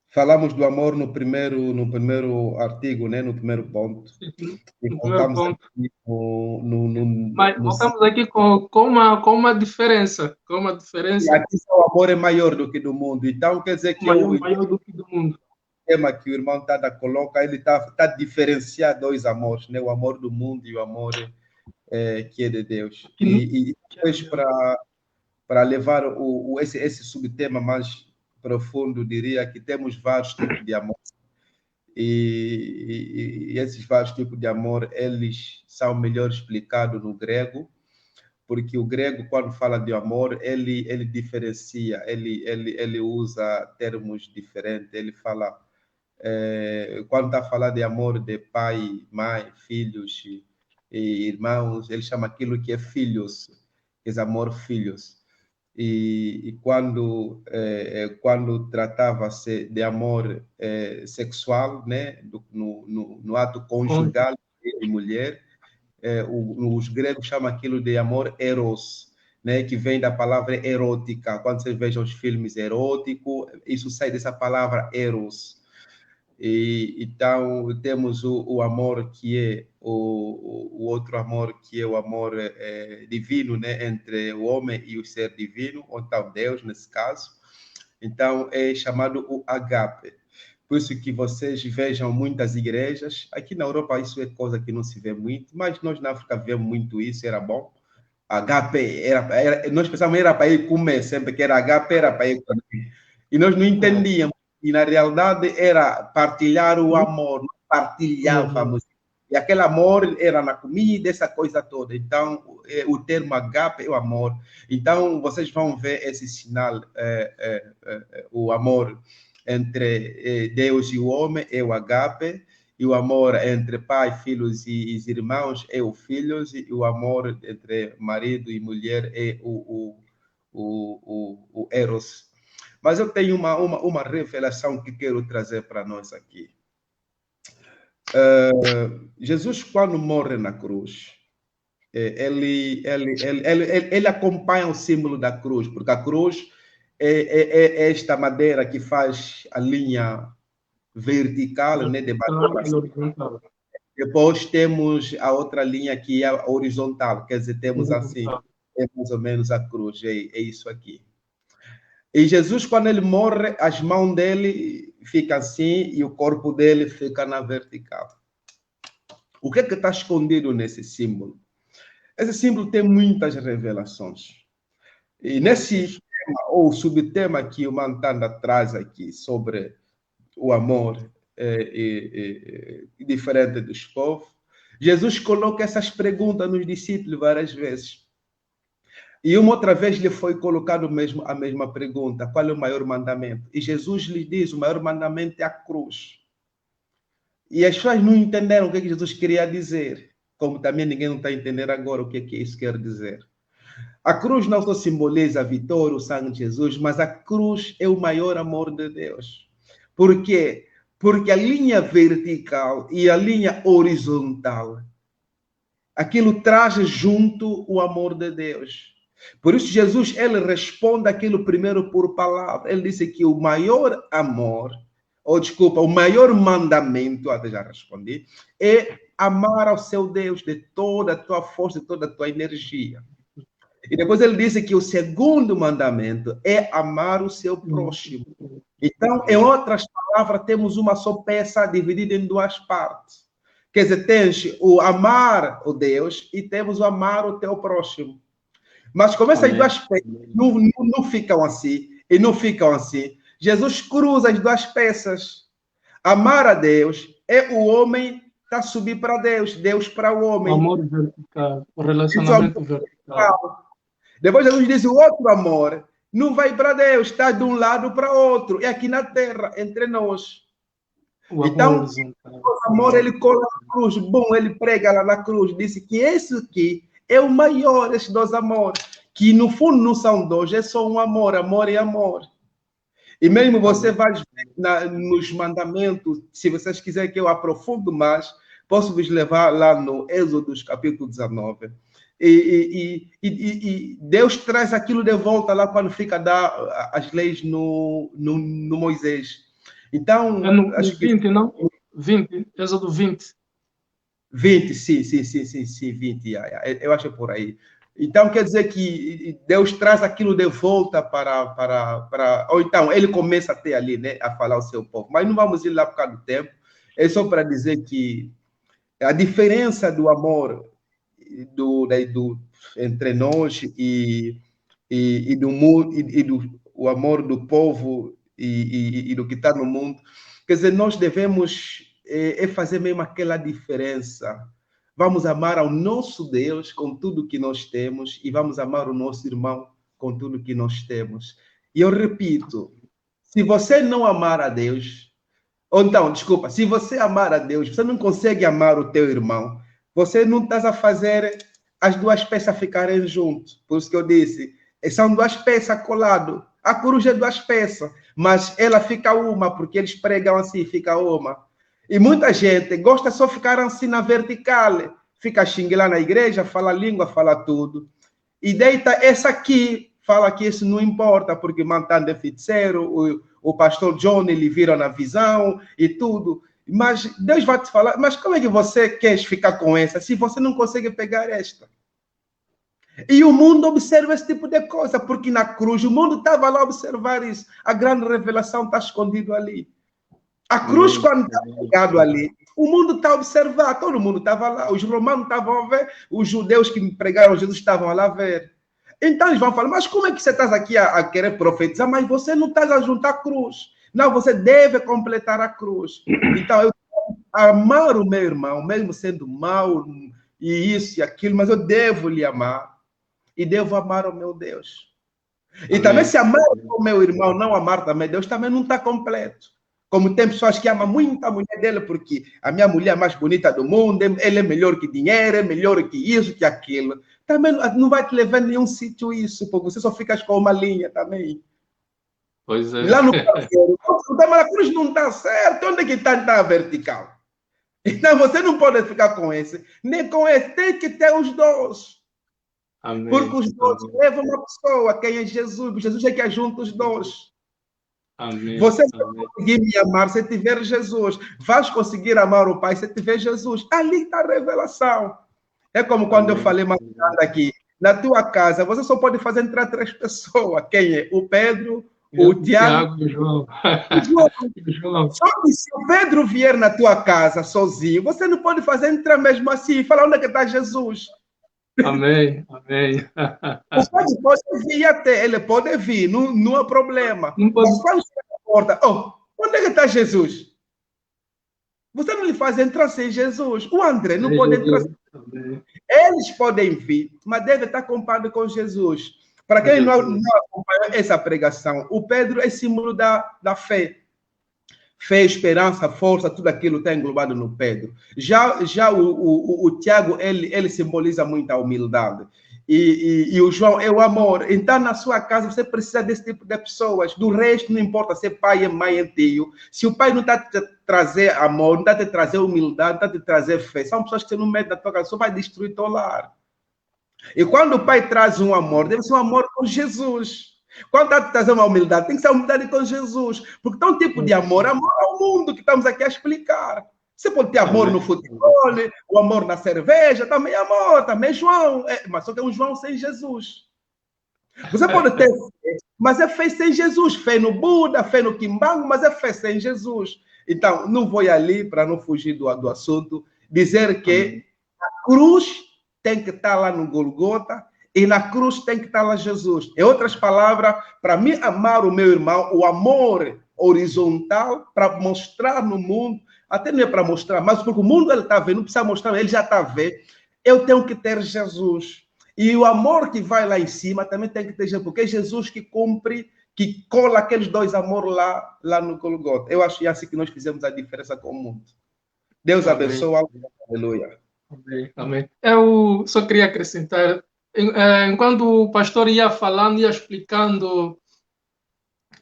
falamos do amor no primeiro artigo, né? No primeiro ponto. E No primeiro voltamos ponto. aqui Mas voltamos aqui com uma diferença. Com uma diferença. Aqui o amor é maior do que do mundo. Então, quer dizer que maior do que do mundo. O tema que o irmão Tada coloca, ele está diferenciando dois amores, né? O amor do mundo e o amor que é de Deus. E depois, para levar esse subtema mais profundo, diria que temos vários tipos de amor. E esses vários tipos de amor, eles são melhor explicados no grego, porque o grego, quando fala de amor, ele diferencia, ele usa termos diferentes, ele fala, quando está a falar de amor de pai, mãe, filhos e irmãos, ele chama aquilo que é filhos, esse amor filhos. E quando tratava-se de amor sexual, né, no ato conjugal de mulher, os gregos chamam aquilo de amor eros, né, que vem da palavra erótica. Quando vocês vejam os filmes eróticos, isso sai dessa palavra eros. Então, temos o amor que é o outro amor, que é o amor divino, né, entre o homem e o ser divino, ou então Deus, nesse caso. Então, é chamado o agape. Por isso que vocês vejam muitas igrejas. Aqui na Europa isso é coisa que não se vê muito, mas nós na África vemos muito isso, era bom. HP, nós pensávamos que era para ir comer, sempre que era HP era para ir comer. E nós não entendíamos. E na realidade era partilhar o amor, nós partilhávamos. E aquele amor era na comida, essa coisa toda. Então, o termo agape é o amor. Então, vocês vão ver esse sinal, o amor entre Deus e o homem é o agape, e o amor entre pai, filhos e irmãos é o filhos, e o amor entre marido e mulher é o eros. Mas eu tenho uma revelação que quero trazer para nós aqui. Jesus, quando morre na cruz, ele acompanha o símbolo da cruz, porque a cruz é esta madeira que faz a linha vertical, né, de horizontal. Depois temos a outra linha que é a horizontal, quer dizer, temos assim, é mais ou menos a cruz, é isso aqui. E Jesus, quando ele morre, as mãos dele ficam assim e o corpo dele fica na vertical. O que está escondido nesse símbolo? Esse símbolo tem muitas revelações. E nesse tema, ou subtema que o Mantanda traz aqui sobre o amor diferente dos povos, Jesus coloca essas perguntas nos discípulos várias vezes. E uma outra vez lhe foi colocado a mesma pergunta: qual é o maior mandamento? E Jesus lhe diz: o maior mandamento é a cruz. E as pessoas não entenderam o que Jesus queria dizer, como também ninguém não está entendendo agora o que isso quer dizer. A cruz não só simboliza a vitória, o sangue de Jesus, mas a cruz é o maior amor de Deus. Por quê? Porque a linha vertical e a linha horizontal, aquilo traz junto o amor de Deus. Por isso Jesus, ele responde aquilo primeiro por palavra. Ele disse que o maior amor, o maior mandamento, até já respondi, é amar ao seu Deus de toda a tua força, de toda a tua energia. E depois ele disse que o segundo mandamento é amar o seu próximo. Então, em outras palavras, temos uma só peça dividida em duas partes. Quer dizer, tens o amar o Deus e temos o amar o teu próximo. Mas como essas duas peças não ficam assim e não ficam assim, Jesus cruza as duas peças. Amar a Deus é o homem está subir para Deus, Deus para o homem. O amor vertical, o relacionamento vertical. Depois Jesus diz: o outro amor não vai para Deus, está de um lado para outro, é aqui na terra, entre nós. Então, o amor, ele cola na cruz, bom, ele prega lá na cruz, disse que esse aqui é o maior, esses dois amores, que no fundo não são dois, é só um amor, amor e amor. E mesmo você vai ver nos mandamentos, se vocês quiserem que eu aprofundo mais, posso vos levar lá no Êxodo, capítulo 19. E Deus traz aquilo de volta lá quando fica a dar as leis no Moisés. Então, no acho 20, que... não? 20, Êxodo 20. 20, sim, 20, eu acho por aí. Então, quer dizer que Deus traz aquilo de volta para... Ou então, ele começa até ali, né, a falar ao seu povo. Mas não vamos ir lá por causa do tempo. É só para dizer que a diferença do amor entre nós e do mundo, o amor do povo e do que está no mundo. Quer dizer, nós devemos fazer mesmo aquela diferença. Vamos amar ao nosso Deus com tudo que nós temos e vamos amar o nosso irmão com tudo que nós temos. E eu repito, se você não amar a Deus, ou então, desculpa, se você amar a Deus, você não consegue amar o teu irmão, você não está a fazer as duas peças ficarem juntas. Por isso que eu disse, são duas peças coladas. A cruz é duas peças, mas ela fica uma, porque eles pregam assim, fica uma. E muita gente gosta só de ficar assim na vertical, fica xingue lá na igreja, fala língua, fala tudo. E deita essa aqui, fala que isso não importa, porque mantém de feiticeiro, o pastor John, ele vira na visão e tudo. Mas Deus vai te falar, mas como é que você quer ficar com essa, se você não consegue pegar esta? E o mundo observa esse tipo de coisa, porque na cruz o mundo estava lá a observar isso. A grande revelação está escondida ali. A cruz, quando está pregado ali, o mundo está a observar, todo mundo estava lá, os romanos estavam a ver, os judeus que pregaram Jesus estavam lá a ver. Então eles vão falar, mas como é que você está aqui a querer profetizar? Mas você não está a juntar a cruz. Não, você deve completar a cruz. Então, eu amar o meu irmão, mesmo sendo mau, e isso e aquilo, mas eu devo lhe amar. E devo amar o meu Deus. E também, se amar o meu irmão, não amar também Deus, também não está completo. Como tem pessoas que amam muito a mulher dele, porque a minha mulher é a mais bonita do mundo, ele é melhor que dinheiro, é melhor que isso, que aquilo. Também não vai te levar a nenhum sítio isso, porque você só fica com uma linha também. Pois é. Lá no parceiro, a cruz não está certo, onde é que está a vertical? Então você não pode ficar com esse, nem com esse, tem que ter os dois. Amém. Porque os dois levam uma pessoa, quem é Jesus? Jesus é que ajunta os dois. Amém. Você vai conseguir me amar se tiver Jesus. Vais conseguir amar o Pai se tiver Jesus. Ali está a revelação. É como quando eu falei mais aqui. Na tua casa, você só pode fazer entrar 3 pessoas. Quem é? O Pedro, o Tiago e o João. Só que se o Pedro vier na tua casa sozinho, você não pode fazer entrar mesmo assim. Falar onde é que está Jesus. Amém, amém. O Pedro pode vir até, ele pode vir, não há problema. Não pode... Mas quando você porta, onde é que está Jesus? Você não lhe faz entrar sem Jesus. O André não pode entrar sem Jesus. Eles podem vir, mas deve estar acompanhado com Jesus. Para quem não acompanhou essa pregação, o Pedro é símbolo da fé. Fé, esperança, força, tudo aquilo está englobado no Pedro. Já o Tiago, ele simboliza muito a humildade. E o João é o amor. Então, na sua casa, você precisa desse tipo de pessoas. Do resto, não importa se é pai, é mãe, é tio. Se o pai não está a te trazer amor, não está a te trazer humildade, não está a te trazer fé, são pessoas que você não mete na tua casa, só vai destruir teu lar. E quando o pai traz um amor, deve ser um amor com Jesus. Quando está a trazer uma humildade, tem que ser uma humildade com Jesus. Porque tem um tipo de amor ao mundo que estamos aqui a explicar. Você pode ter amor no futebol, o amor na cerveja, também é amor, também é João. Mas só que é um João sem Jesus. Você pode ter fé, mas é fé sem Jesus. Fé no Buda, fé no Kimbango, mas é fé sem Jesus. Então, não vou ali, para não fugir do assunto, dizer que a cruz tem que estar lá no Golgota, e na cruz tem que estar lá Jesus. Em outras palavras, para mim amar o meu irmão, o amor horizontal, para mostrar no mundo, até não é para mostrar, mas porque o mundo ele está vendo, não precisa mostrar, ele já está vendo. Eu tenho que ter Jesus. E o amor que vai lá em cima também tem que ter Jesus, porque é Jesus que cumpre, que cola aqueles 2 amores lá no Golgota. Eu acho que é assim que nós fizemos a diferença com o mundo. Deus abençoe. Aleluia. Amém. Amém. Eu só queria acrescentar, enquanto o pastor ia falando, ia explicando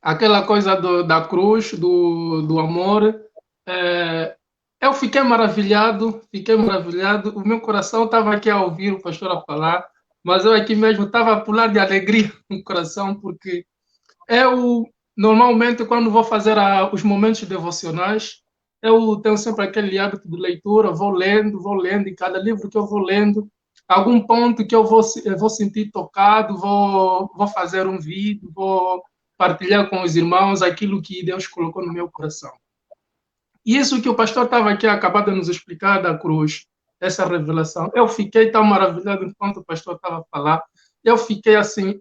aquela coisa da cruz, do amor, eu fiquei maravilhado, o meu coração estava aqui a ouvir o pastor a falar, mas eu aqui mesmo estava a pular de alegria no coração, porque eu, normalmente, quando vou fazer os momentos devocionais, eu tenho sempre aquele hábito de leitura, vou lendo, e cada livro que eu vou lendo, algum ponto que eu vou sentir tocado, vou fazer um vídeo, vou partilhar com os irmãos aquilo que Deus colocou no meu coração. E isso que o pastor estava aqui acabado de nos explicar da cruz, essa revelação, eu fiquei tão maravilhado enquanto o pastor estava a falar, eu fiquei assim,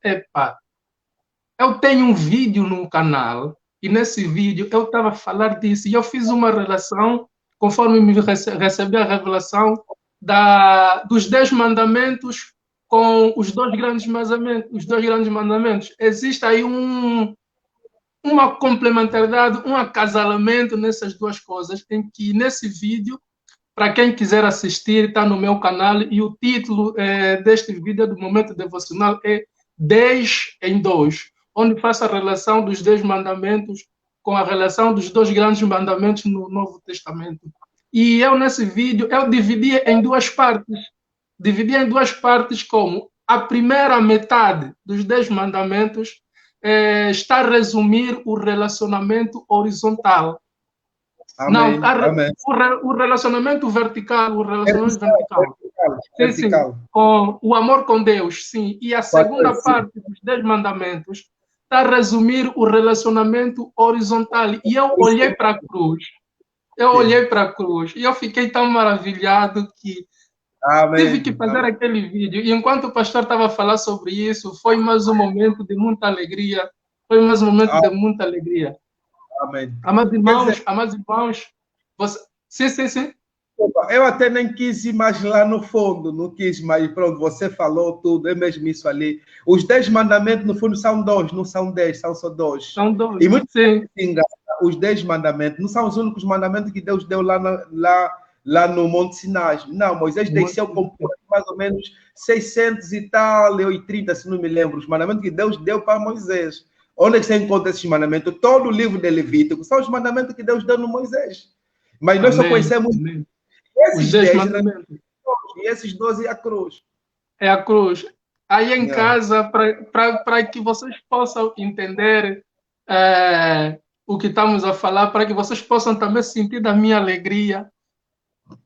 eu tenho um vídeo no canal, e nesse vídeo eu estava a falar disso, e eu fiz uma relação, conforme me recebi a revelação, dos 10 mandamentos com os 2 grandes mandamentos. Existe aí uma complementaridade, um acasalamento nessas 2 coisas, em que nesse vídeo, para quem quiser assistir, está no meu canal, e o título deste vídeo do Momento Devocional é 10 em 2, onde faço a relação dos 10 mandamentos com a relação dos 2 grandes mandamentos no Novo Testamento. E eu, nesse vídeo, eu dividi em 2 partes. Dividi em 2 partes como a primeira metade dos 10 mandamentos está a resumir o relacionamento horizontal. Amém. Não, Amém. o relacionamento vertical, vertical. Sim, com o amor com Deus, sim. E a segunda parte dos 10 mandamentos está a resumir o relacionamento horizontal. E eu olhei para a cruz. Eu olhei para a cruz e eu fiquei tão maravilhado que tive que fazer aquele vídeo. E enquanto o pastor estava a falar sobre isso, foi mais um momento de muita alegria. Foi mais um momento de muita alegria. Amém. Amados irmãos, você... Sim. Eu até nem quis ir mais lá no fundo, não quis, mas pronto, você falou tudo, é mesmo isso ali. Os 10 mandamentos, no fundo, são 2, não são 10, são só 2. São 2, e muito sim. Os 10 mandamentos não são os únicos mandamentos que Deus deu lá no Monte Sinai. Não, Moisés desceu com mais ou menos 600 e tal, 30, se não me lembro, os mandamentos que Deus deu para Moisés. Onde é que você encontra esses mandamentos? Todo o livro de Levítico são os mandamentos que Deus deu no Moisés. Mas nós só conhecemos esses 10 mandamentos. E esses 12 é a cruz. É a cruz. Aí em casa, para que vocês possam entender o que estamos a falar, para que vocês possam também sentir da minha alegria,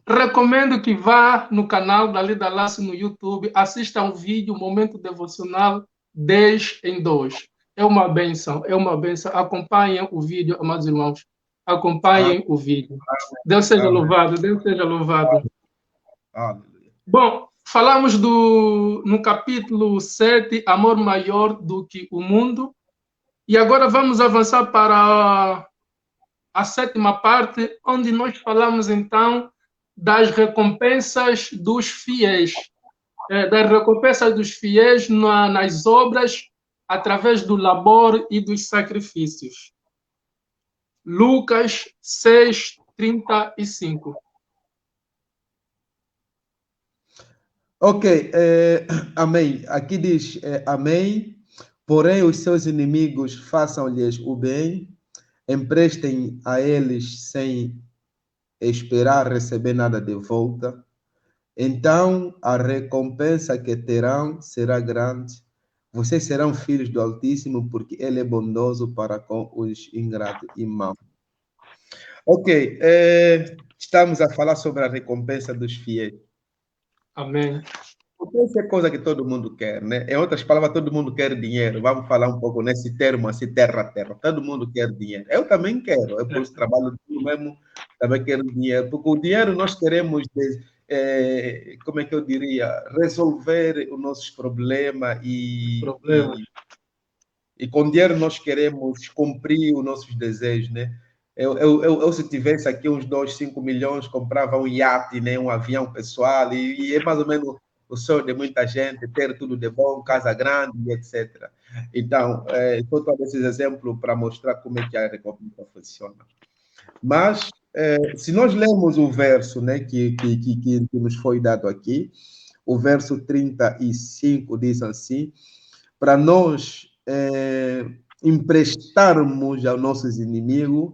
recomendo que vá no canal da Lida Lace no YouTube, assista um vídeo, Momento Devocional 10 em 2. É uma benção, é uma benção. Acompanhem o vídeo, amados irmãos. Acompanhem o vídeo. Deus seja louvado, Deus seja louvado. Bom, falamos no capítulo 7, Amor Maior do que o Mundo. E agora vamos avançar para a 7ª parte, onde nós falamos, então, das recompensas dos fiéis. Das recompensas dos fiéis nas obras, através do labor e dos sacrifícios. Lucas 6, 35. Ok, amém. Aqui diz amém, porém os seus inimigos façam-lhes o bem, emprestem a eles sem esperar receber nada de volta. Então a recompensa que terão será grande. Vocês serão filhos do Altíssimo, porque Ele é bondoso para com os ingratos e maus. Ok, estamos a falar sobre a recompensa dos fiéis. Amém. Essa é coisa que todo mundo quer, né? Em outras palavras, todo mundo quer dinheiro. Vamos falar um pouco nesse termo, assim, terra. Todo mundo quer dinheiro. Eu também quero. Eu, por isso, trabalho mesmo, também quero dinheiro. Porque o dinheiro nós queremos, como é que eu diria, resolver os nossos problemas e com dinheiro nós queremos cumprir os nossos desejos, né? Eu se tivesse aqui uns 2, 5 milhões, comprava um iate, né? Um avião pessoal, e é mais ou menos o sonho de muita gente, ter tudo de bom, casa grande, etc. Então, estou dando esses exemplos para mostrar como é que a recompensa funciona. Mas, se nós lermos o verso, né, que nos foi dado aqui, o verso 35 diz assim, para nós emprestarmos aos nossos inimigos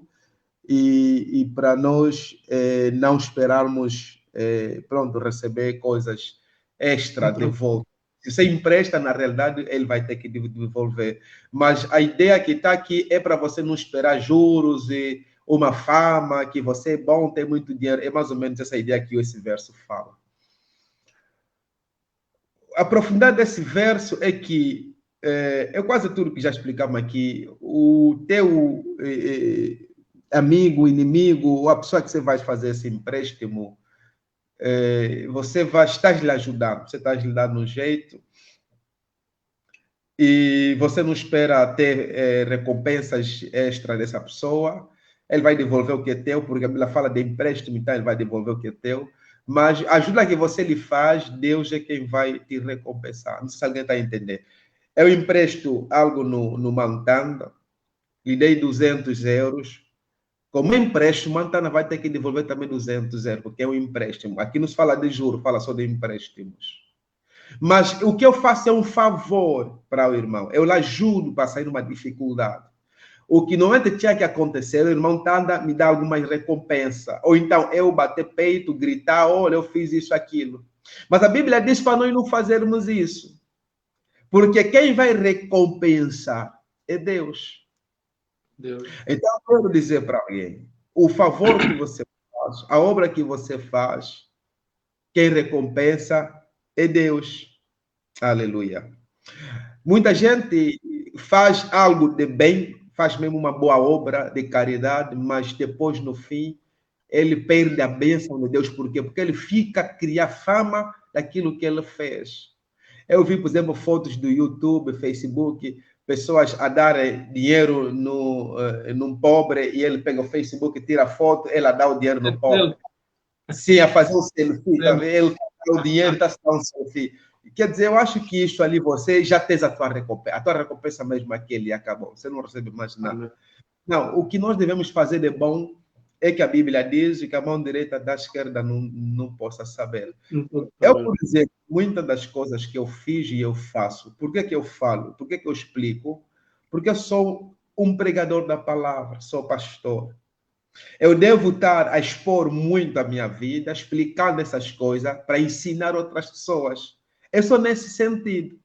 e para nós não esperarmos, receber coisas extra de volta. Se você empresta, na realidade, ele vai ter que devolver. Mas a ideia que está aqui é para você não esperar juros e uma fama, que você é bom, tem muito dinheiro. É mais ou menos essa ideia que esse verso fala. A profundidade desse verso é que, é quase tudo que já explicamos aqui, o teu amigo, inimigo, ou a pessoa que você vai fazer esse empréstimo, você vai estar lhe ajudando, você está lhe dando um jeito e você não espera ter recompensas extras dessa pessoa, ele vai devolver o que é teu, porque a Bíblia fala de empréstimo, então ele vai devolver o que é teu, mas a ajuda que você lhe faz, Deus é quem vai te recompensar. Não sei se alguém está a entender. Eu empresto algo no Mantana, lhe dei 200 euros, como empréstimo, Mantana vai ter que devolver também 200 euros, porque é um empréstimo. Aqui não se fala de juros, fala só de empréstimos. Mas o que eu faço é um favor para o irmão. Eu lhe ajudo para sair de uma dificuldade. O que normalmente tinha que acontecer, o irmão Tanda me dá alguma recompensa. Ou então eu bater peito, gritar, olha, eu fiz isso, aquilo. Mas a Bíblia diz para nós não fazermos isso. Porque quem vai recompensar é Deus. Então, eu quero dizer para alguém, o favor que você faz, a obra que você faz, quem recompensa é Deus. Aleluia. Muita gente, faz algo de bem, faz mesmo uma boa obra de caridade, mas depois, no fim, ele perde a bênção de Deus. Por quê? Porque ele fica a criar fama daquilo que ele fez. Eu vi, por exemplo, fotos do YouTube, Facebook, pessoas a darem dinheiro num pobre e ele pega o Facebook, tira a foto, ela dá o dinheiro no pobre. Sim, a fazer um selfie, tá vendo? Ele dá o dinheiro, está a um selfie. Quer dizer, eu acho que isso ali você já tens a tua recompensa mesmo aquele acabou, você não recebe mais nada. Não, o que nós devemos fazer de bom é que a Bíblia diz que a mão direita da esquerda não possa saber. Eu, por exemplo, muitas das coisas que eu fiz e eu faço, por que eu falo? Por que eu explico? Porque eu sou um pregador da palavra, sou pastor. Eu devo estar a expor muito a minha vida, explicando essas coisas para ensinar outras pessoas. É só nesse sentido.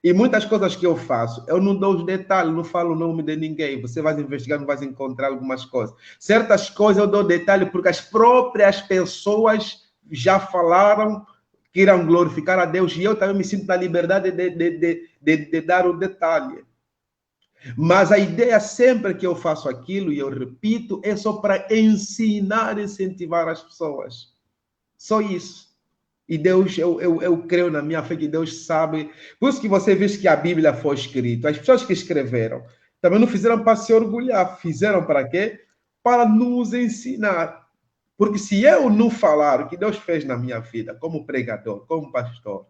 E muitas coisas que eu faço, eu não dou os detalhes, não falo o nome de ninguém. Você vai investigar, não vai encontrar algumas coisas. Certas coisas eu dou detalhe porque as próprias pessoas já falaram que irão glorificar a Deus. E eu também me sinto na liberdade de dar o detalhe. Mas a ideia sempre que eu faço aquilo, e eu repito, é só para ensinar, incentivar as pessoas. Só isso. E Deus, eu creio na minha fé que Deus sabe. Por isso que você vê que a Bíblia foi escrita. As pessoas que escreveram também não fizeram para se orgulhar. Fizeram para quê? Para nos ensinar. Porque se eu não falar o que Deus fez na minha vida, como pregador, como pastor,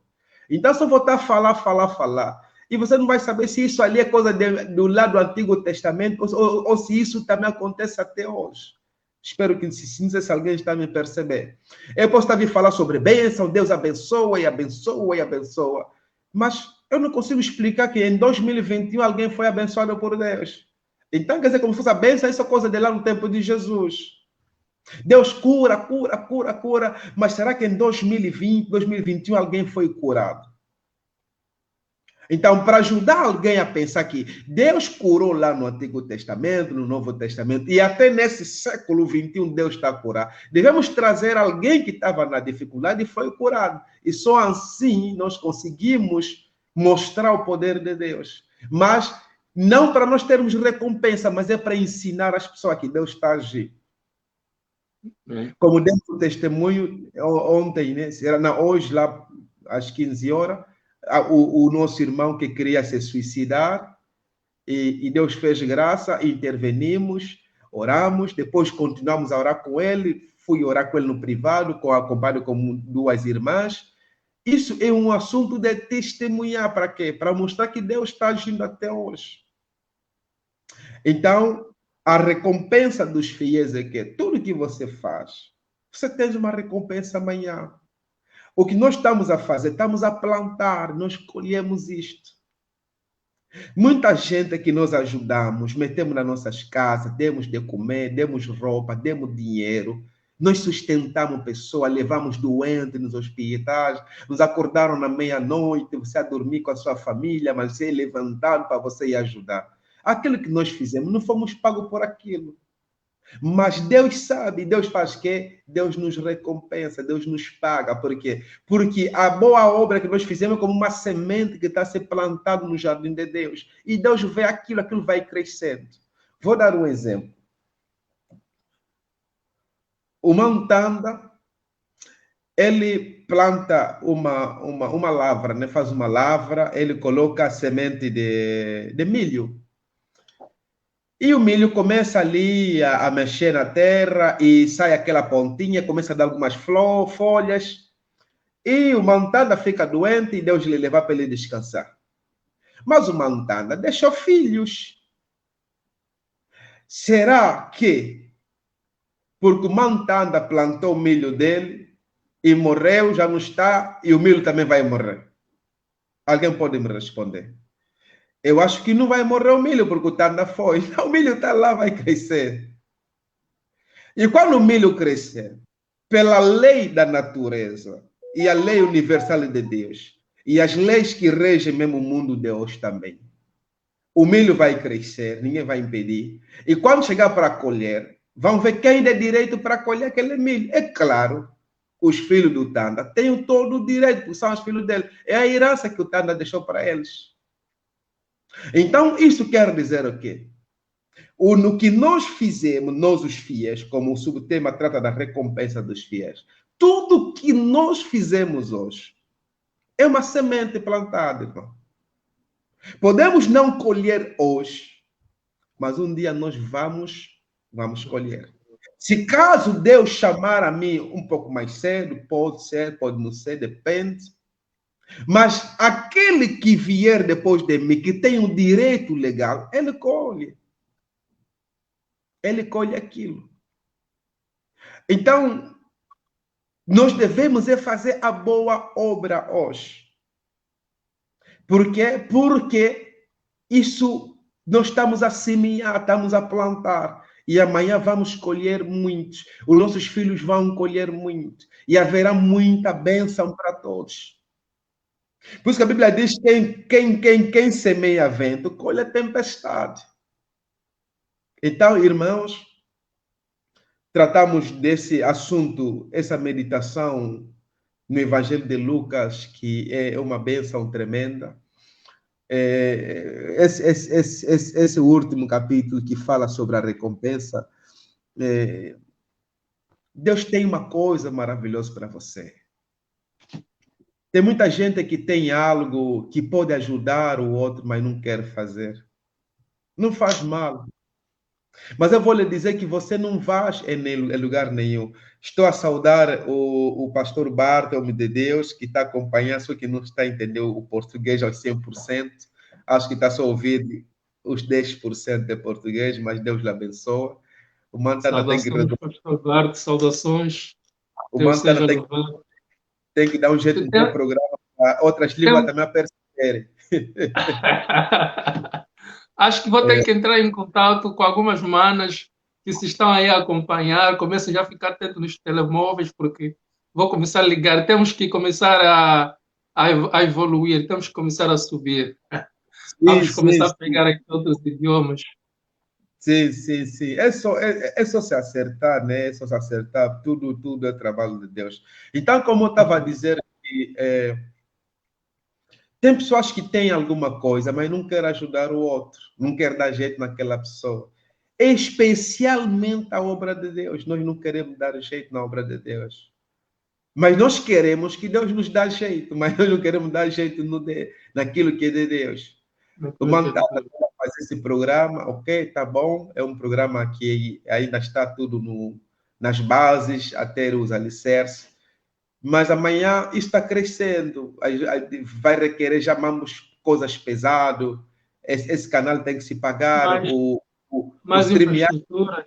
então só vou estar falar. E você não vai saber se isso ali é coisa do lado do Antigo Testamento ou se isso também acontece até hoje. Espero que, não sei se alguém está me percebendo. Eu posso estar a falar sobre bênção, Deus abençoa e abençoa e abençoa. Mas eu não consigo explicar que em 2021 alguém foi abençoado por Deus. Então, quer dizer, como se fosse a bênção, isso é coisa de lá no tempo de Jesus. Deus cura, mas será que em 2020, 2021 alguém foi curado? Então, para ajudar alguém a pensar que Deus curou lá no Antigo Testamento, no Novo Testamento, e até nesse século XXI Deus está a curar, devemos trazer alguém que estava na dificuldade e foi curado. E só assim nós conseguimos mostrar o poder de Deus. Mas não para nós termos recompensa, mas é para ensinar as pessoas que Deus está a agir. Como dentro do testemunho, ontem, né, hoje, lá às 15 horas, o nosso irmão que queria se suicidar, e Deus fez graça, intervenimos, oramos, depois continuamos a orar com ele, fui orar com ele no privado, acompanhado com duas irmãs. Isso é um assunto de testemunhar, para quê? Para mostrar que Deus está agindo até hoje. Então, a recompensa dos fiéis é que tudo que você faz, você tem uma recompensa amanhã. O que nós estamos a fazer, estamos a plantar, nós colhemos isto. Muita gente que nós ajudamos, metemos nas nossas casas, demos de comer, demos roupa, demos dinheiro, nós sustentamos pessoas, levamos doentes nos hospitais, nos acordaram na meia-noite, você a dormir com a sua família, mas você levantaram para você ir ajudar. Aquilo que nós fizemos, não fomos pagos por aquilo. Mas Deus sabe, Deus faz o quê? Deus nos recompensa, Deus nos paga. Por quê? Porque a boa obra que nós fizemos é como uma semente que está a ser plantada no jardim de Deus. E Deus vê aquilo vai crescendo. Vou dar um exemplo. O Mantanda, ele planta uma lavra, né? Faz uma lavra, ele coloca a semente de milho. E o milho começa ali a mexer na terra e sai aquela pontinha, começa a dar algumas folhas. E o Mantanda fica doente e Deus lhe leva para ele descansar. Mas o Mantanda deixou filhos. Será que, porque o Mantanda plantou o milho dele e morreu, já não está, e o milho também vai morrer? Alguém pode me responder? Eu acho que não vai morrer o milho, porque o Tanda foi. O milho está lá, vai crescer. E quando o milho crescer, pela lei da natureza e a lei universal de Deus, e as leis que regem mesmo o mundo de hoje também, o milho vai crescer, ninguém vai impedir. E quando chegar para colher, vão ver quem tem direito para colher aquele milho. É claro, os filhos do Tanda têm todo o direito, são os filhos dele. É a herança que o Tanda deixou para eles. Então, isso quer dizer o quê? No que nós fizemos, nós os fiéis, como o subtema trata da recompensa dos fiéis, tudo que nós fizemos hoje é uma semente plantada, irmão. Podemos não colher hoje, mas um dia nós vamos colher. Se caso Deus chamar a mim um pouco mais cedo, pode ser, pode não ser, depende. Mas aquele que vier depois de mim, que tem um direito legal, ele colhe. Ele colhe aquilo. Então, nós devemos fazer a boa obra hoje. Por quê? Porque isso nós estamos a semear, estamos a plantar. E amanhã vamos colher muitos. Os nossos filhos vão colher muito. E haverá muita bênção para todos. Por isso que a Bíblia diz que quem semeia vento, colhe tempestade. Então, irmãos, tratamos desse assunto, essa meditação no Evangelho de Lucas, que é uma bênção tremenda. Esse último capítulo que fala sobre a recompensa, Deus tem uma coisa maravilhosa para você. Tem muita gente que tem algo que pode ajudar o outro, mas não quer fazer. Não faz mal. Mas eu vou lhe dizer que você não vai em lugar nenhum. Estou a saudar o pastor Bartolomeu de Deus, que está acompanhando, só que não está entendendo o português aos 100%. Acho que está só ouvindo os 10% de português, mas Deus lhe abençoa. O Mantana tem que resolver. Pastor Bart, saudações. O Mantana tem que dar um jeito no programa para outras línguas também perceberem. Acho que vou ter que entrar em contato com algumas manas que se estão aí a acompanhar. Começo já a ficar atento nos telemóveis, porque vou começar a ligar. Temos que começar a evoluir, temos que começar a subir. Vamos começar a pegar aqui outros idiomas. Sim. É só se acertar, né? É só se acertar. Tudo é trabalho de Deus. Então, como eu estava a dizer, tem pessoas que têm alguma coisa, mas não querem ajudar o outro, não quer dar jeito naquela pessoa. Especialmente a obra de Deus. Nós não queremos dar jeito na obra de Deus. Mas nós queremos que Deus nos dê jeito, mas nós não queremos dar jeito naquilo que é de Deus. O Mantana fazer esse programa, ok, tá bom. É um programa que ainda está tudo nas bases, até os alicerces. Mas amanhã está crescendo, vai requerer já coisas pesadas. Esse canal tem que se pagar. Mais infraestrutura.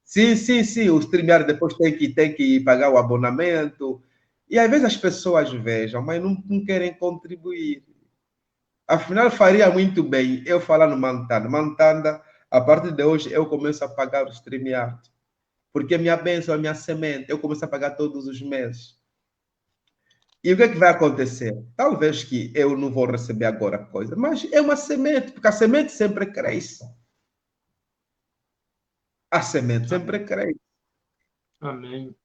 Sim. O StreamYard depois tem que pagar o abonamento. E às vezes as pessoas vejam, mas não querem contribuir. Afinal, faria muito bem eu falar no Mantana. Mantana, a partir de hoje, eu começo a pagar o StreamYard. Porque a minha bênção, a minha semente, eu começo a pagar todos os meses. E o que é que vai acontecer? Talvez que eu não vou receber agora coisa, mas é uma semente, porque a semente sempre cresce. A semente sempre cresce. Amém.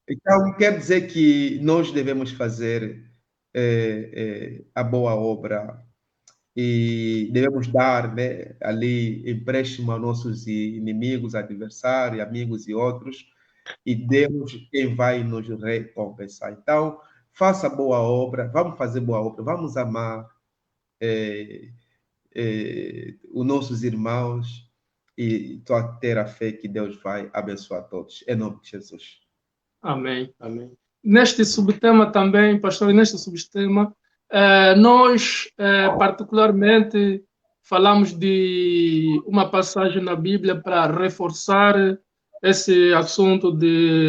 Então, quer dizer que nós devemos fazer a boa obra e devemos dar, né, ali empréstimo a nossos inimigos, adversários, amigos e outros, e Deus quem vai nos recompensar. Então, faça boa obra, vamos fazer boa obra, vamos amar os nossos irmãos e ter a fé que Deus vai abençoar todos. Em nome de Jesus. Amém. Neste subtema também, pastor, neste subtema, nós particularmente falamos de uma passagem na Bíblia para reforçar esse assunto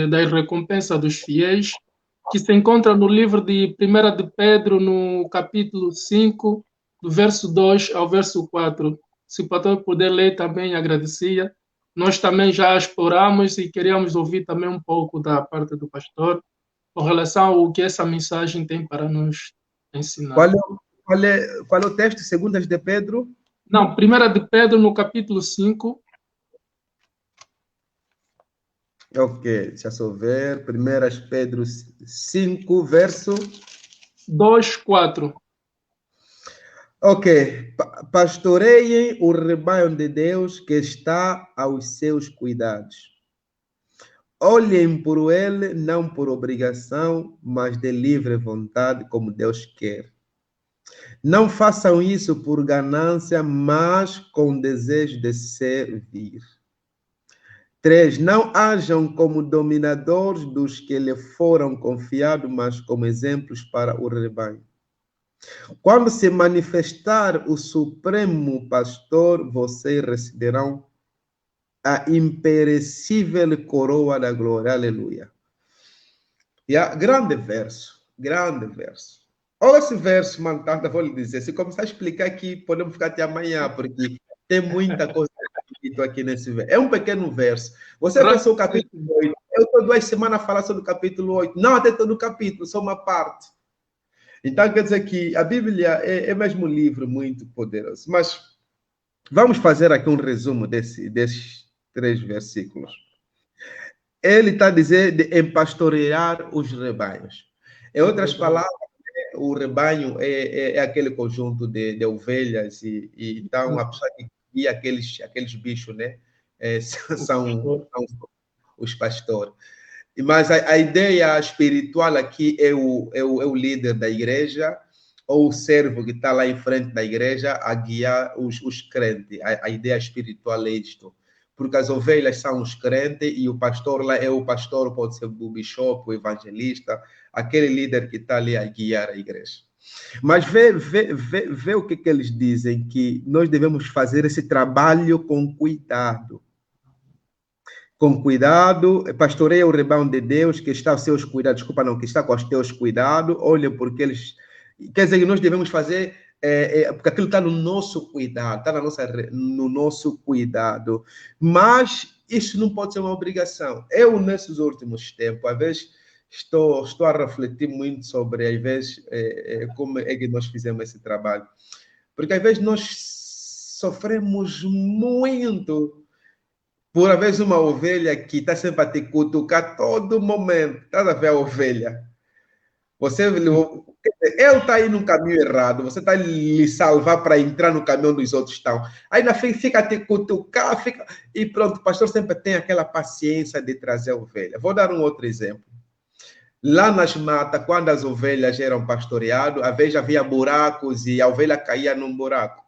da recompensa dos fiéis, que se encontra no livro de 1 de Pedro, no capítulo 5, do verso 2 ao verso 4. Se o pastor puder ler também, agradecia. Nós também já exploramos e queríamos ouvir também um pouco da parte do pastor com relação ao que essa mensagem tem para nos ensinar. Qual é o texto? Segundas de Pedro? Não, 1 de Pedro, no capítulo 5. Ok, deixa eu só ver. 1 Pedro 5, verso 2, 4. Ok. Pastoreiem o rebanho de Deus que está aos seus cuidados. Olhem por ele, não por obrigação, mas de livre vontade, como Deus quer. Não façam isso por ganância, mas com desejo de servir. 3. Não hajam como dominadores dos que lhe foram confiados, mas como exemplos para o rebanho. Quando se manifestar o Supremo Pastor, vocês receberão a imperecível coroa da glória. Aleluia. Grande verso, grande verso. Olha esse verso, Mantanta, vou lhe dizer. Se começar a explicar aqui, podemos ficar até amanhã, porque tem muita coisa aqui nesse verso. É um pequeno verso. Você pensou o capítulo 8. Eu estou 2 semanas a falar sobre o capítulo 8. Não até todo o capítulo, só uma parte. Então, quer dizer que a Bíblia é mesmo um livro muito poderoso. Mas vamos fazer aqui um resumo desses 3 versículos. Ele está dizendo de pastorear os rebanhos. Em outras palavras, o rebanho é aquele conjunto de ovelhas, e então a pessoa que guia aqueles bichos, né? São os pastores. Mas a ideia espiritual aqui é o líder da igreja, ou o servo que está lá em frente da igreja a guiar os crentes. A ideia espiritual é isto. Porque as ovelhas são os crentes e o pastor lá é o pastor, pode ser o bispo, o evangelista, aquele líder que está ali a guiar a igreja. Mas vê o que eles dizem, que nós devemos fazer esse trabalho com cuidado. Com cuidado, pastoreia o rebanho de Deus que está aos seus cuidados, desculpa não, que está com os teus cuidados, olha porque eles, quer dizer, nós devemos fazer, porque aquilo está no nosso cuidado, está no nosso cuidado, mas isso não pode ser uma obrigação. Eu, nesses últimos tempos, às vezes, estou a refletir muito sobre, às vezes, como é que nós fizemos esse trabalho, porque às vezes nós sofremos muito por às vezes uma ovelha que está sempre a te cutucar todo momento. Estás a ver a ovelha? Ele está aí no caminho errado, você está a lhe salvar para entrar no caminho onde os outros estão. Aí na frente fica a te cutucar, e pronto, o pastor sempre tem aquela paciência de trazer a ovelha. Vou dar um outro exemplo. Lá nas matas, quando as ovelhas eram pastoreadas, às vezes havia buracos e a ovelha caía num buraco.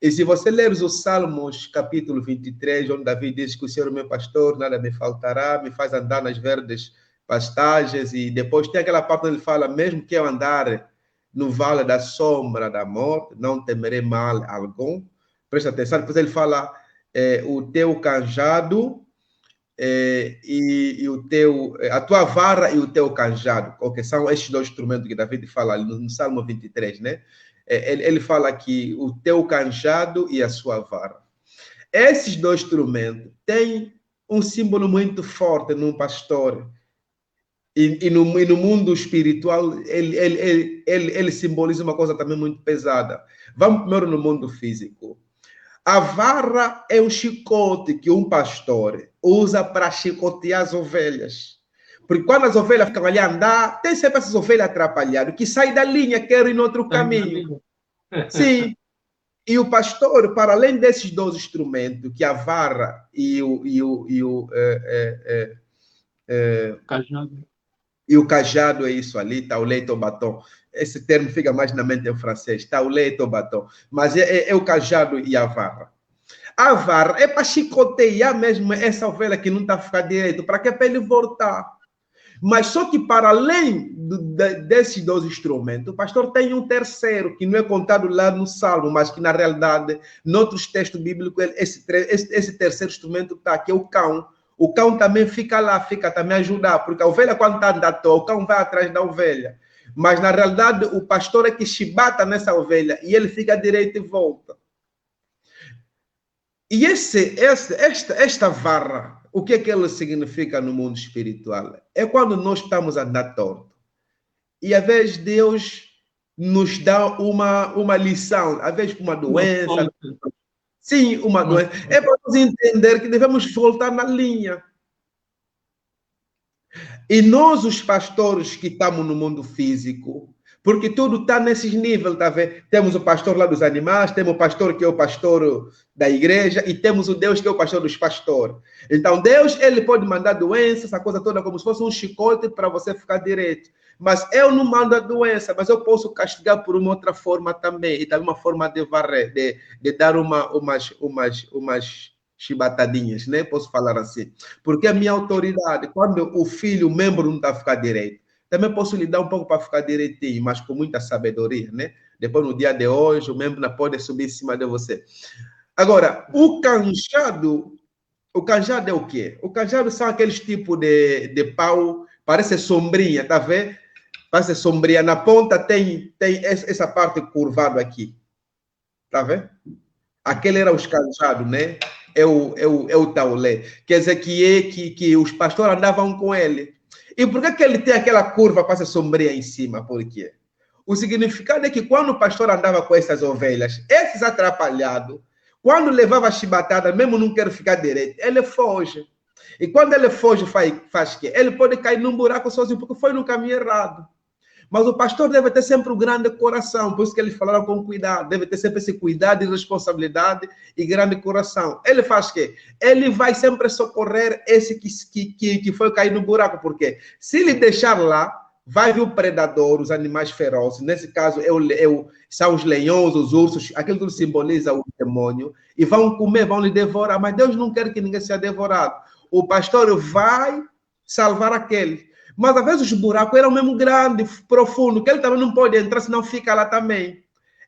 E se você ler os Salmos, capítulo 23, onde Davi diz que o Senhor é meu pastor, nada me faltará, me faz andar nas verdes pastagens, e depois tem aquela parte onde ele fala, mesmo que eu andar no vale da sombra da morte, não temerei mal algum. Presta atenção, depois ele fala, o teu cajado e o teu, a tua vara e o teu cajado, que são estes 2 instrumentos que Davi fala ali no Salmo 23, né? Ele fala aqui o teu cajado e a sua vara. Esses 2 instrumentos têm um símbolo muito forte num pastor. E no mundo espiritual, ele simboliza uma coisa também muito pesada. Vamos primeiro no mundo físico. A vara é um chicote que um pastor usa para chicotear as ovelhas. Porque quando as ovelhas ficam ali a andar, tem sempre essas ovelhas atrapalhadas, que saem da linha, querem ir em outro caminho. Sim. E o pastor, para além desses 2 instrumentos, que a vara e o cajado é isso ali, taulete ou batom. Esse termo fica mais na mente em francês, taulete ou batom. Mas é o cajado e a vara. A vara é para chicotear mesmo essa ovelha que não está a ficar direito, para que é para ele voltar. Mas só que para além desses 2 instrumentos, o pastor tem um terceiro, que não é contado lá no Salmo, mas que na realidade, em outros textos bíblicos, esse terceiro instrumento está, que é o cão. O cão também fica lá, fica também a ajudar, porque a ovelha quando está andando à toa, o cão vai atrás da ovelha. Mas na realidade, o pastor é que chibata nessa ovelha e ele fica direito e volta. E esta vara, o que é que ela significa no mundo espiritual? É quando nós estamos a andar torto. E às vezes Deus nos dá uma lição, às vezes uma doença. Sim, uma doença. É para nós entender que devemos voltar na linha. E nós, os pastores que estamos no mundo físico, porque tudo está nesses níveis, tá vendo? Temos o pastor lá dos animais, temos o pastor que é o pastor da igreja e temos o Deus que é o pastor dos pastores. Então, Deus, ele pode mandar doença, essa coisa toda, como se fosse um chicote para você ficar direito. Mas eu não mando a doença, mas eu posso castigar por uma outra forma também, e também uma forma de varrer, de dar umas chibatadinhas, né? Posso falar assim. Porque a minha autoridade, quando o filho, o membro não está a ficar direito, também posso lhe dar um pouco para ficar direitinho, mas com muita sabedoria, né? Depois, no dia de hoje, o membro não pode subir em cima de você. Agora, o cajado é o quê? O cajado são aqueles tipos de pau, parece sombrinha, tá vendo? Parece sombrinha. Na ponta tem essa parte curvada aqui, tá vendo? Aquele era os cajados, né? É o taulé. Quer dizer que os pastores andavam com ele. E por que ele tem aquela curva para ser sombria em cima? Por quê? O significado é que quando o pastor andava com essas ovelhas, esses atrapalhados, quando levava a chibatada, mesmo não quer ficar direito, ele foge. E quando ele foge, faz o quê? Ele pode cair num buraco sozinho, porque foi no caminho errado. Mas o pastor deve ter sempre um grande coração, por isso que eles falaram com cuidado, deve ter sempre esse cuidado e responsabilidade e grande coração. Ele faz o quê? Ele vai sempre socorrer esse que foi cair no buraco, porque se ele deixar lá, vai vir o predador, os animais ferozes, nesse caso são os leões, os ursos, aquilo que simboliza o demônio, e vão comer, vão lhe devorar, mas Deus não quer que ninguém seja devorado. O pastor vai salvar aquele. Mas às vezes os buracos eram mesmo grandes, profundos, que ele também não pode entrar, senão fica lá também.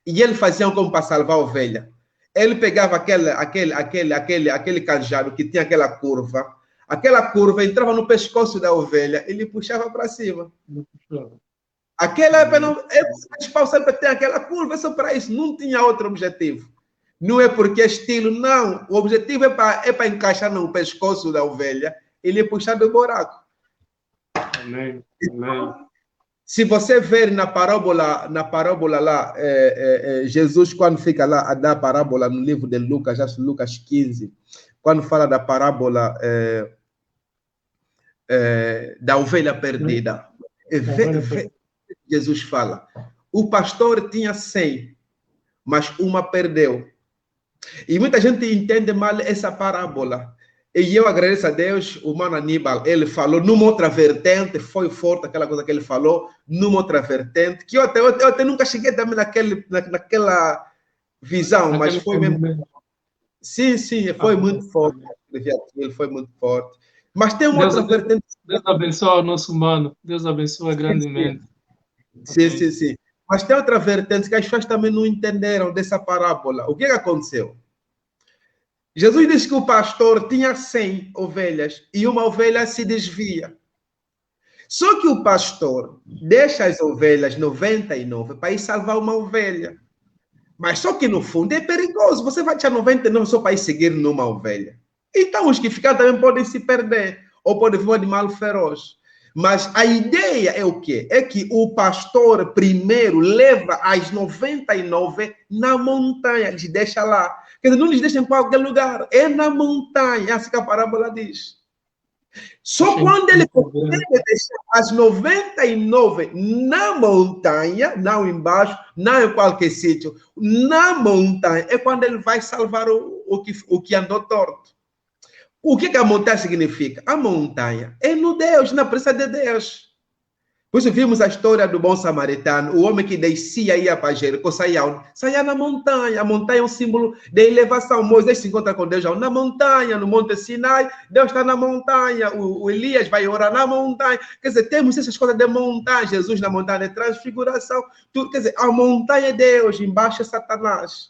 E ele fazia como para salvar a ovelha. Ele pegava aquele cajado que tinha aquela curva entrava no pescoço da ovelha e lhe puxava para cima. Aquela pau sempre tem aquela curva, é só para isso, não tinha outro objetivo. Não é porque é estilo, não. O objetivo é para encaixar no pescoço da ovelha e lhe puxar do buraco. Amém. Amém. Se você ver na parábola lá, Jesus, quando fica lá a dar a parábola no livro de Lucas, já Lucas 15, quando fala da parábola da ovelha perdida, Jesus fala, o pastor tinha 100, mas uma perdeu. E muita gente entende mal essa parábola. E eu agradeço a Deus, o mano Aníbal, ele falou numa outra vertente, foi forte aquela coisa que ele falou, numa outra vertente, que eu até nunca cheguei também naquela visão, mas foi mesmo. Sim, foi muito forte. Ele foi muito forte. Mas tem uma outra vertente. Deus abençoe o nosso humano. Deus abençoe grandemente. Sim. Mas tem outra vertente que as pessoas também não entenderam dessa parábola. O que aconteceu? Jesus disse que o pastor tinha 100 ovelhas e uma ovelha se desvia. Só que o pastor deixa as ovelhas 99 para ir salvar uma ovelha. Mas só que no fundo é perigoso. Você vai deixar 99 só para ir seguir numa ovelha. Então os que ficaram também podem se perder ou pode vir um animal feroz. Mas a ideia é o quê? É que o pastor primeiro leva as 99 na montanha, lhes deixa lá. Quer dizer, não lhes deixa em qualquer lugar, é na montanha, assim que a parábola diz. Só quando ele consegue deixar as 99 na montanha, não embaixo, não em qualquer sítio, na montanha, é quando ele vai salvar o que andou torto. O que a montanha significa? A montanha é no Deus, na presença de Deus. Por isso vimos a história do bom samaritano, o homem que descia e ia para Jericó, saía na montanha. A montanha é um símbolo de elevação. Moisés se encontra com Deus na montanha, no Monte Sinai. Deus está na montanha. O Elias vai orar na montanha. Quer dizer, temos essas coisas de montanha. Jesus na montanha de transfiguração. Quer dizer, a montanha é Deus, embaixo é Satanás.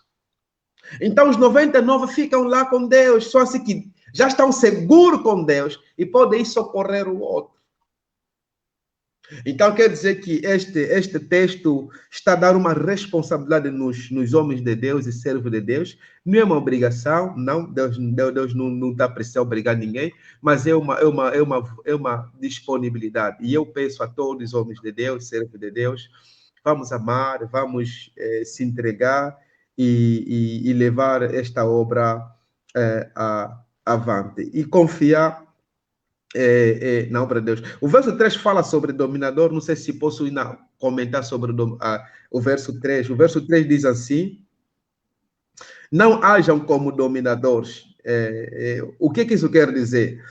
Então os 99 ficam lá com Deus, só assim que já estão seguros com Deus e podem socorrer o outro. Então, quer dizer que este texto está a dar uma responsabilidade nos homens de Deus e servos de Deus. Não é uma obrigação, não. Deus não está precisando obrigar ninguém, mas é uma disponibilidade. E eu peço a todos os homens de Deus, servos de Deus, vamos amar, vamos se entregar e levar esta obra avante. E confiar na obra de Deus. O verso 3 fala sobre dominador, não sei se posso comentar sobre o verso 3. O verso 3 diz assim: não hajam como dominadores. O que isso quer dizer?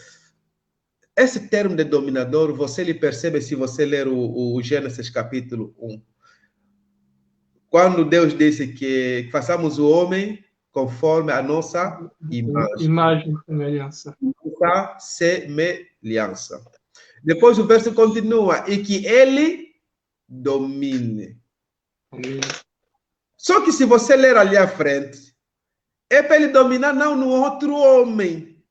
Esse termo de dominador, você lhe percebe se você ler o Gênesis capítulo 1. Quando Deus disse que façamos o homem conforme a nossa imagem. Imagem e semelhança. Nossa semelhança. Depois o verso continua, e que ele domine. Amém. Só que se você ler ali à frente, é para ele dominar não no outro homem.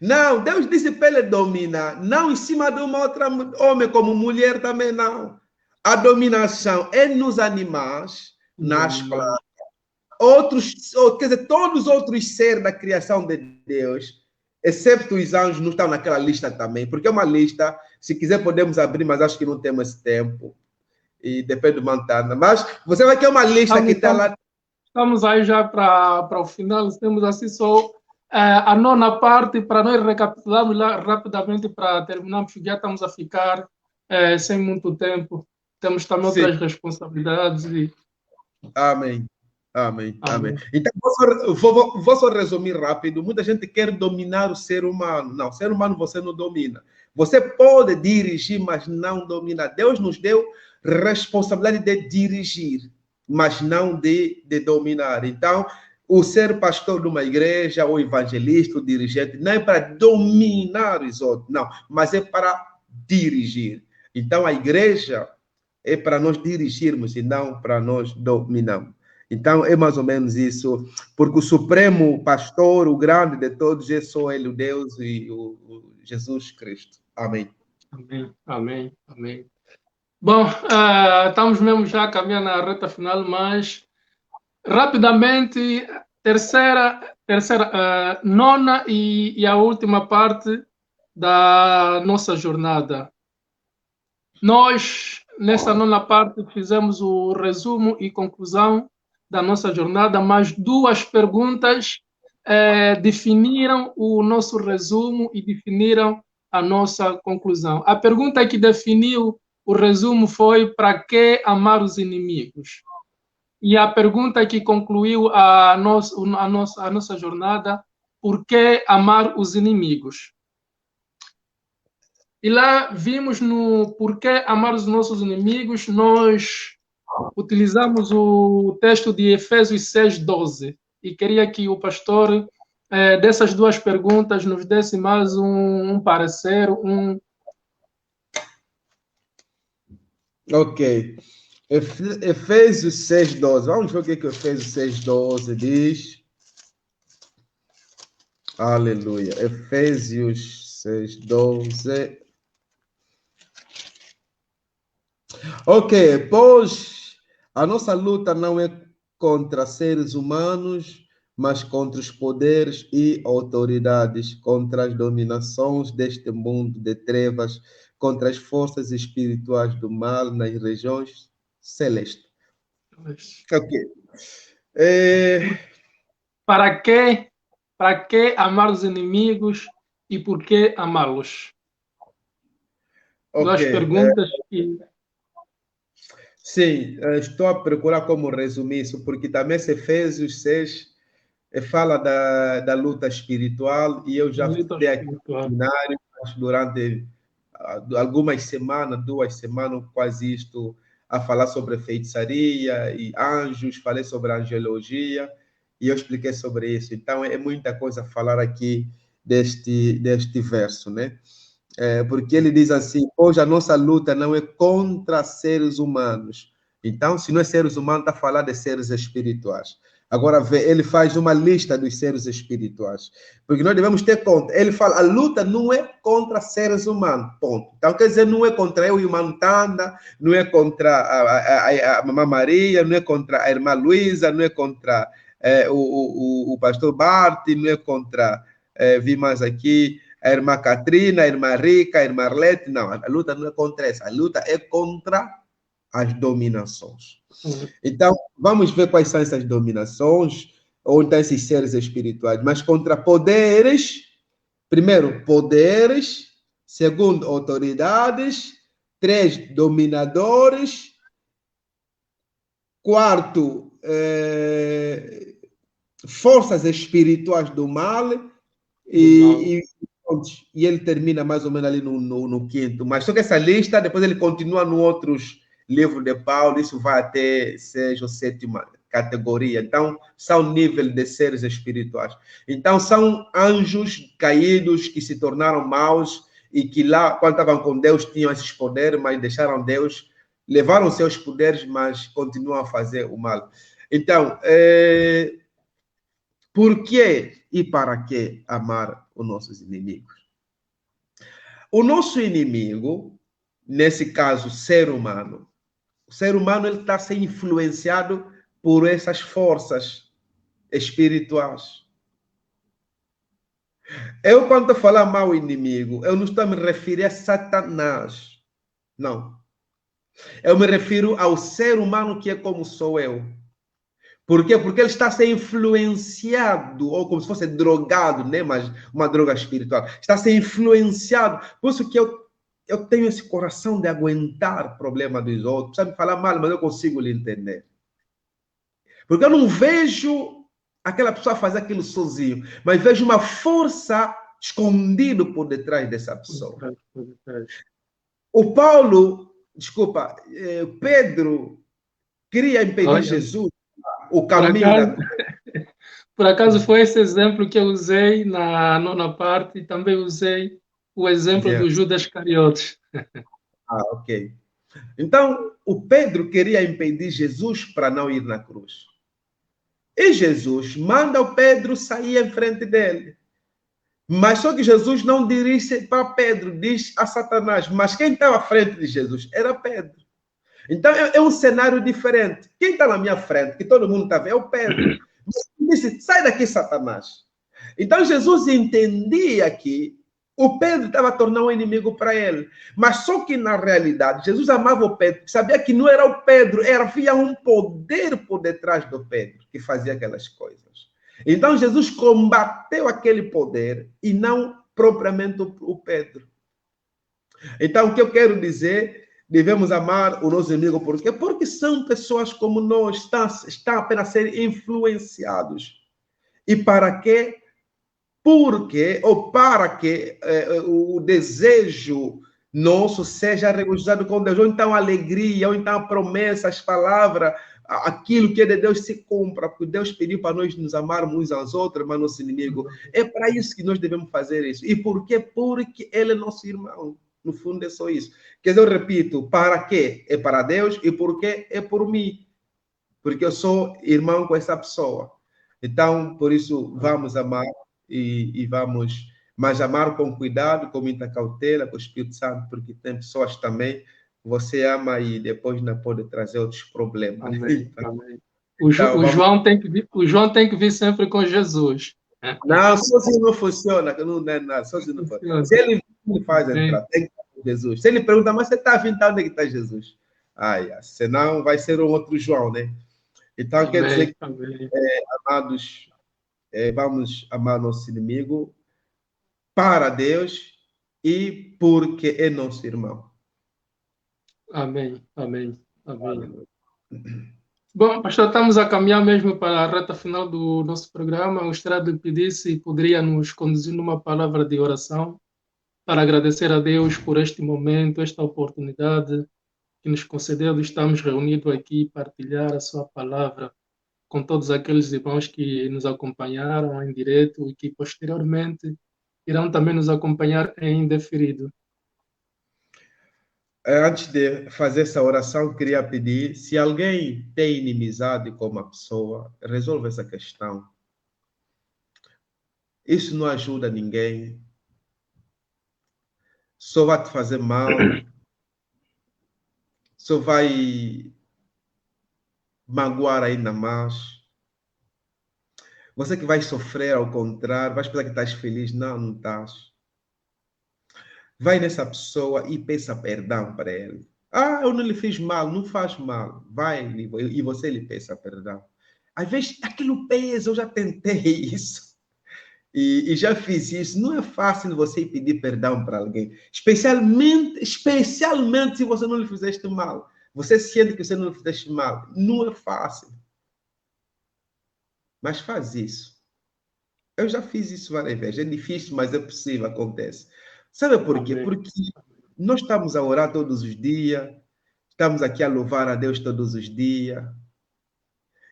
Não, Deus disse para ele dominar, não em cima de uma outra homem, como mulher também não. A dominação é nos animais, nas plantas. Quer dizer, todos os outros seres da criação de Deus, excepto os anjos, não estão naquela lista também, porque é uma lista, se quiser podemos abrir, mas acho que não temos esse tempo. E depende do Montana. Mas você vai ter uma lista que está lá. Estamos aí já para o final, temos assim só a nona parte, para nós recapitularmos lá rapidamente para terminarmos, já estamos a ficar sem muito tempo. Temos também outras responsabilidades. Amém. Amém. Amém. Então, vou só resumir rápido. Muita gente quer dominar o ser humano. Não, o ser humano você não domina. Você pode dirigir, mas não domina. Deus nos deu responsabilidade de dirigir, mas não de dominar. Então, o ser pastor de uma igreja, ou evangelista, ou dirigente, não é para dominar os outros, não, mas é para dirigir. Então, a igreja é para nós dirigirmos e não para nós dominarmos. Então, é mais ou menos isso, porque o supremo pastor, o grande de todos, é só ele, o Deus e o Jesus Cristo. Amém. Amém, amém, amém. Bom, estamos mesmo já caminhando na reta final, mas rapidamente, nona e a última parte da nossa jornada. Nós, nessa nona parte, fizemos o resumo e conclusão da nossa jornada, mas duas perguntas definiram o nosso resumo e definiram a nossa conclusão. A pergunta que definiu o resumo foi: para que amar os inimigos? E a pergunta que concluiu a nossa jornada: por que amar os inimigos? E lá vimos no porquê amar os nossos inimigos, nós utilizamos o texto de Efésios 6:12. E queria que o pastor, dessas duas perguntas, nos desse mais um parecer. Ok. Efésios 6:12. Vamos ver o que Efésios 6:12 diz. Aleluia. Efésios 6:12. Ok, pois a nossa luta não é contra seres humanos, mas contra os poderes e autoridades, contra as dominações deste mundo de trevas, contra as forças espirituais do mal nas regiões celestes. Ok. Para que amar os inimigos e por que amá-los? Okay. Duas perguntas que... Sim, estou a procurar como resumir isso, porque também esse Efésios 6 fala da luta espiritual, e eu já fui aqui no seminário durante algumas semanas, 2 semanas, quase isto, a falar sobre feitiçaria e anjos, falei sobre angelologia, e eu expliquei sobre isso. Então, é muita coisa a falar aqui deste verso, né? Porque ele diz assim: hoje a nossa luta não é contra seres humanos. Então, se não é seres humanos, está a falar de seres espirituais. Agora, ele faz uma lista dos seres espirituais, porque nós devemos ter conta. Ele fala: a luta não é contra seres humanos, ponto. Então, quer dizer, não é contra eu e o irmão Tanda, não é contra a Mamãe Maria, não é contra a irmã Luísa, não é contra o pastor Bart, não é contra, vi mais aqui, a irmã Catrina, a irmã Rica, a irmã Arlete. Não, a luta não é contra essa, a luta é contra as dominações. Então, vamos ver quais são essas dominações, ou então esses seres espirituais, mas contra poderes, Primeiro, poderes. Segundo, autoridades. 3, dominadores. Quarto, forças espirituais do mal. E ele termina mais ou menos ali no quinto. Mas só que essa lista, depois ele continua nos outros livros de Paulo, isso vai até 6 ou 7ª categoria. Então, são níveis de seres espirituais. Então, são anjos caídos que se tornaram maus e que lá, quando estavam com Deus, tinham esses poderes, mas deixaram Deus, levaram seus poderes, mas continuam a fazer o mal. Então, por que e para que amar os nossos inimigos? O nosso inimigo, nesse caso, ser humano, o ser humano ele está sendo influenciado por essas forças espirituais. Eu, quando eu falar mal inimigo, eu não estou a me referir a Satanás. Não. Eu me refiro ao ser humano que é como sou eu. Por quê? Porque ele está a ser influenciado, ou como se fosse drogado, né? Mas uma droga espiritual. Está a ser influenciado. Por isso que eu tenho esse coração de aguentar problema dos outros. Precisa me falar mal, mas eu consigo lhe entender. Porque eu não vejo aquela pessoa fazer aquilo sozinho, mas vejo uma força escondida por detrás dessa pessoa. O Pedro queria impedir Jesus o caminho. Por acaso foi esse exemplo que eu usei na 9ª parte e também usei o exemplo do Judas Iscariotes. Ok. Então, o Pedro queria impedir Jesus para não ir na cruz. E Jesus manda o Pedro sair em frente dele. Mas só que Jesus não dirige para Pedro, diz a Satanás. Mas quem estava à frente de Jesus era Pedro. Então é um cenário diferente. Quem está na minha frente, que todo mundo está vendo, é o Pedro. Mas disse, sai daqui, Satanás. Então Jesus entendia que o Pedro estava tornando um inimigo para ele. Mas só que na realidade, Jesus amava o Pedro, sabia que não era o Pedro, havia um poder por detrás do Pedro que fazia aquelas coisas. Então Jesus combateu aquele poder e não propriamente o Pedro. Então o que eu quero dizer, devemos amar o nosso inimigo. Por quê? Porque são pessoas como nós, estão apenas a ser influenciados. E para quê? Porque, ou para que o desejo nosso seja regocijado com Deus, ou então a alegria, ou então a promessa, as palavras, aquilo que é de Deus se cumpra, porque Deus pediu para nós nos amarmos uns aos outros, mas nosso inimigo. É para isso que nós devemos fazer isso. E por quê? Porque ele é nosso irmão. No fundo é só isso. Quer dizer, eu repito, para quê? É para Deus, e por quê? É por mim. Porque eu sou irmão com essa pessoa. Então, por isso, vamos amar e vamos, mas amar com cuidado, com muita cautela, com o Espírito Santo, porque tem pessoas também, você ama e depois não pode trazer outros problemas. Amém. Amém. O João tem que vir sempre com Jesus. Não, sozinho não funciona, não é nada, sozinho não funciona. Se ele faz entrar, tem que estar com Jesus. Se ele pergunta, mas você está vindo, onde é que está Jesus? Senão vai ser um outro João, né? Então, amém, quer dizer que, amados, vamos amar nosso inimigo para Deus e porque é nosso irmão. Amém, amém, amém. Bom, pastor, estamos a caminhar mesmo para a reta final do nosso programa. Eu gostaria de pedir se poderia nos conduzir numa palavra de oração para agradecer a Deus por este momento, esta oportunidade que nos concedeu de estarmos reunidos aqui e partilhar a sua palavra com todos aqueles irmãos que nos acompanharam em direto e que posteriormente irão também nos acompanhar em indeferido. Antes de fazer essa oração, queria pedir, se alguém tem inimizade com uma pessoa, resolva essa questão. Isso não ajuda ninguém. Só vai te fazer mal. Só vai magoar ainda mais. Você que vai sofrer ao contrário, vai pensar que estás feliz. Não, não estás. Vai nessa pessoa e peça perdão para ele. Eu não lhe fiz mal, não faz mal. Vai e você lhe peça perdão. Às vezes aquilo pesa, eu já tentei isso. E já fiz isso. Não é fácil você pedir perdão para alguém. Especialmente se você não lhe fizeste mal. Você sente que você não lhe fizeste mal. Não é fácil. Mas faz isso. Eu já fiz isso várias vezes. É difícil, mas é possível, acontece. Sabe por quê? Amém. Porque nós estamos a orar todos os dias. Estamos aqui a louvar a Deus todos os dias.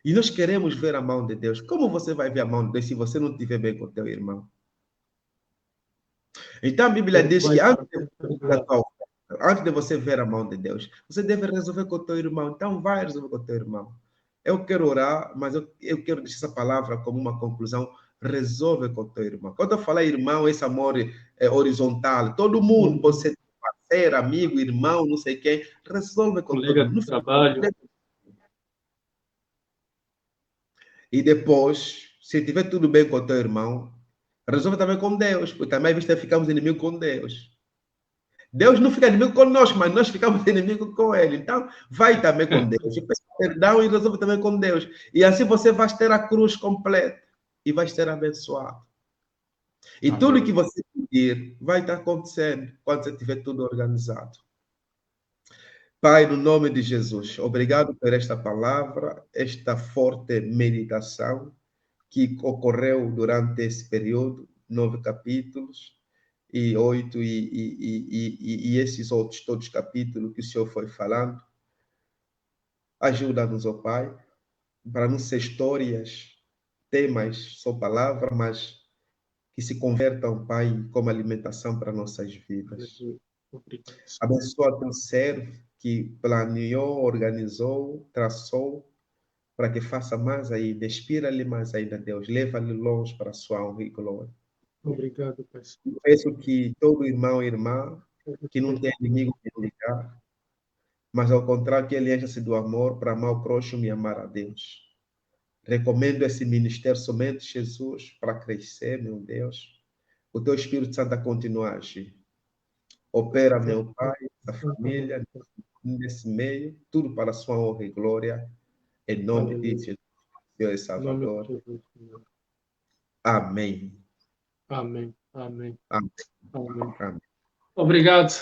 E nós queremos ver a mão de Deus. Como você vai ver a mão de Deus se você não estiver bem com o teu irmão? Então a Bíblia diz que antes de você ver a mão de Deus, você deve resolver com o teu irmão. Então vai resolver com o teu irmão. Eu quero orar, mas eu quero deixar essa palavra como uma conclusão. Resolve com o teu irmão. Quando eu falar irmão, esse amor é horizontal. Todo mundo pode ser parceiro, amigo, irmão, não sei quem. Resolve com Colega todo mundo. de trabalho. E depois, se tiver tudo bem com o teu irmão, resolve também com Deus, porque também ficamos inimigos com Deus. Deus não fica inimigo conosco, mas nós ficamos inimigos com Ele. Então, vai também com Deus. E peça perdão e resolve também com Deus. E assim você vai ter a cruz completa e vai ser abençoado. E amém. Tudo que você pedir vai estar acontecendo quando você tiver tudo organizado. Pai, no nome de Jesus, obrigado por esta palavra, esta forte meditação que ocorreu durante esse período, 9 capítulos, e 8, e esses outros todos capítulos que o Senhor foi falando. Ajuda-nos, ó Pai, para não ser histórias, temas, só palavra, mas que se convertam, Pai, como alimentação para nossas vidas. Abençoa teu servo que planeou, organizou, traçou, para que faça mais ainda, inspira-lhe mais ainda, Deus, leva-lhe longe para a sua honra e glória. Obrigado, Pai. Peço que todo irmão e irmã que não tem inimigo que ligar, mas ao contrário, que ele encha-se do amor para amar o próximo e amar a Deus. Recomendo esse ministério somente, Jesus, para crescer, meu Deus. O teu Espírito Santo a continuar a agir. Opera, meu Pai, a família, nesse meio, tudo para a sua honra e glória, em nome de Jesus, Deus e Salvador. Amém. Amém. Amém. Amém. Amém. Amém. Obrigado.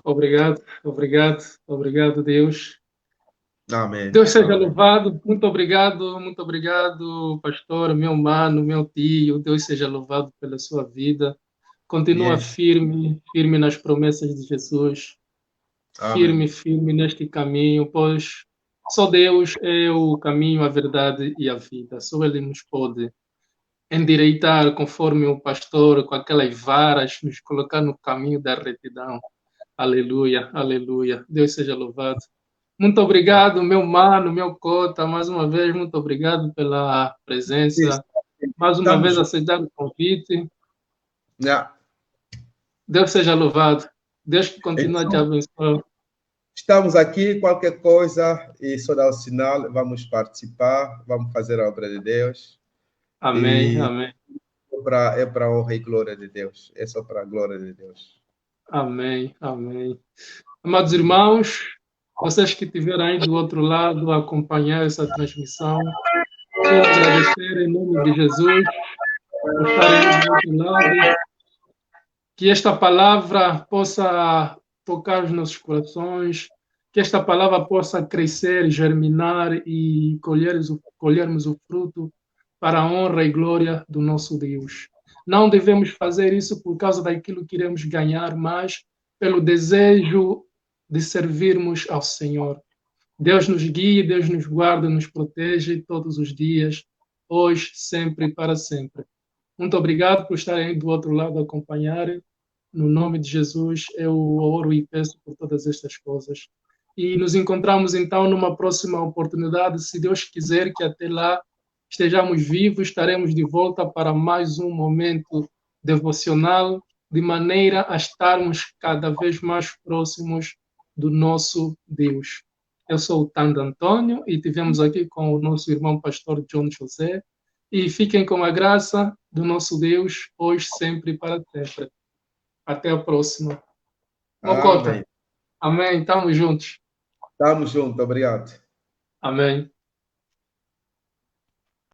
Obrigado, obrigado, obrigado, Deus. Amém. Deus seja Amém. louvado. Muito obrigado, pastor, meu mano, meu tio. Deus seja louvado pela sua vida. Continua firme, firme nas promessas de Jesus. Firme, firme neste caminho, pois só Deus é o caminho, a verdade e a vida. Só Ele nos pode endireitar, conforme o pastor, com aquelas varas, nos colocar no caminho da retidão. Aleluia, aleluia. Deus seja louvado. Muito obrigado, meu mano, meu cota. Mais uma vez, muito obrigado pela presença. Mais uma vez, aceitar o convite. Deus seja louvado. Deus que continue a te abençoar. Estamos aqui, qualquer coisa, e só dar o sinal, vamos participar, vamos fazer a obra de Deus. Amém, amém. É para a honra e glória de Deus. É só para a glória de Deus. Amém, amém. Amados irmãos, vocês que estiveram aí do outro lado a acompanhar essa transmissão, quero agradecer em nome de Jesus por estarem do outro lado, que esta palavra possa tocar os nossos corações, que esta palavra possa crescer, germinar e colhermos o fruto para a honra e glória do nosso Deus. Não devemos fazer isso por causa daquilo que iremos ganhar, mas pelo desejo de servirmos ao Senhor. Deus nos guia, Deus nos guarda, nos protege todos os dias, hoje, sempre e para sempre. Muito obrigado por estarem aí do outro lado a acompanharem. No nome de Jesus, eu oro e peço por todas estas coisas. E nos encontramos, então, numa próxima oportunidade, se Deus quiser, que até lá estejamos vivos, estaremos de volta para mais um momento devocional, de maneira a estarmos cada vez mais próximos do nosso Deus. Eu sou o Tando Antônio e estivemos aqui com o nosso irmão pastor John José. E fiquem com a graça do nosso Deus, hoje, sempre e para sempre. Até a próxima. Mocota. Amém. Estamos juntos. Estamos juntos. Obrigado. Amém.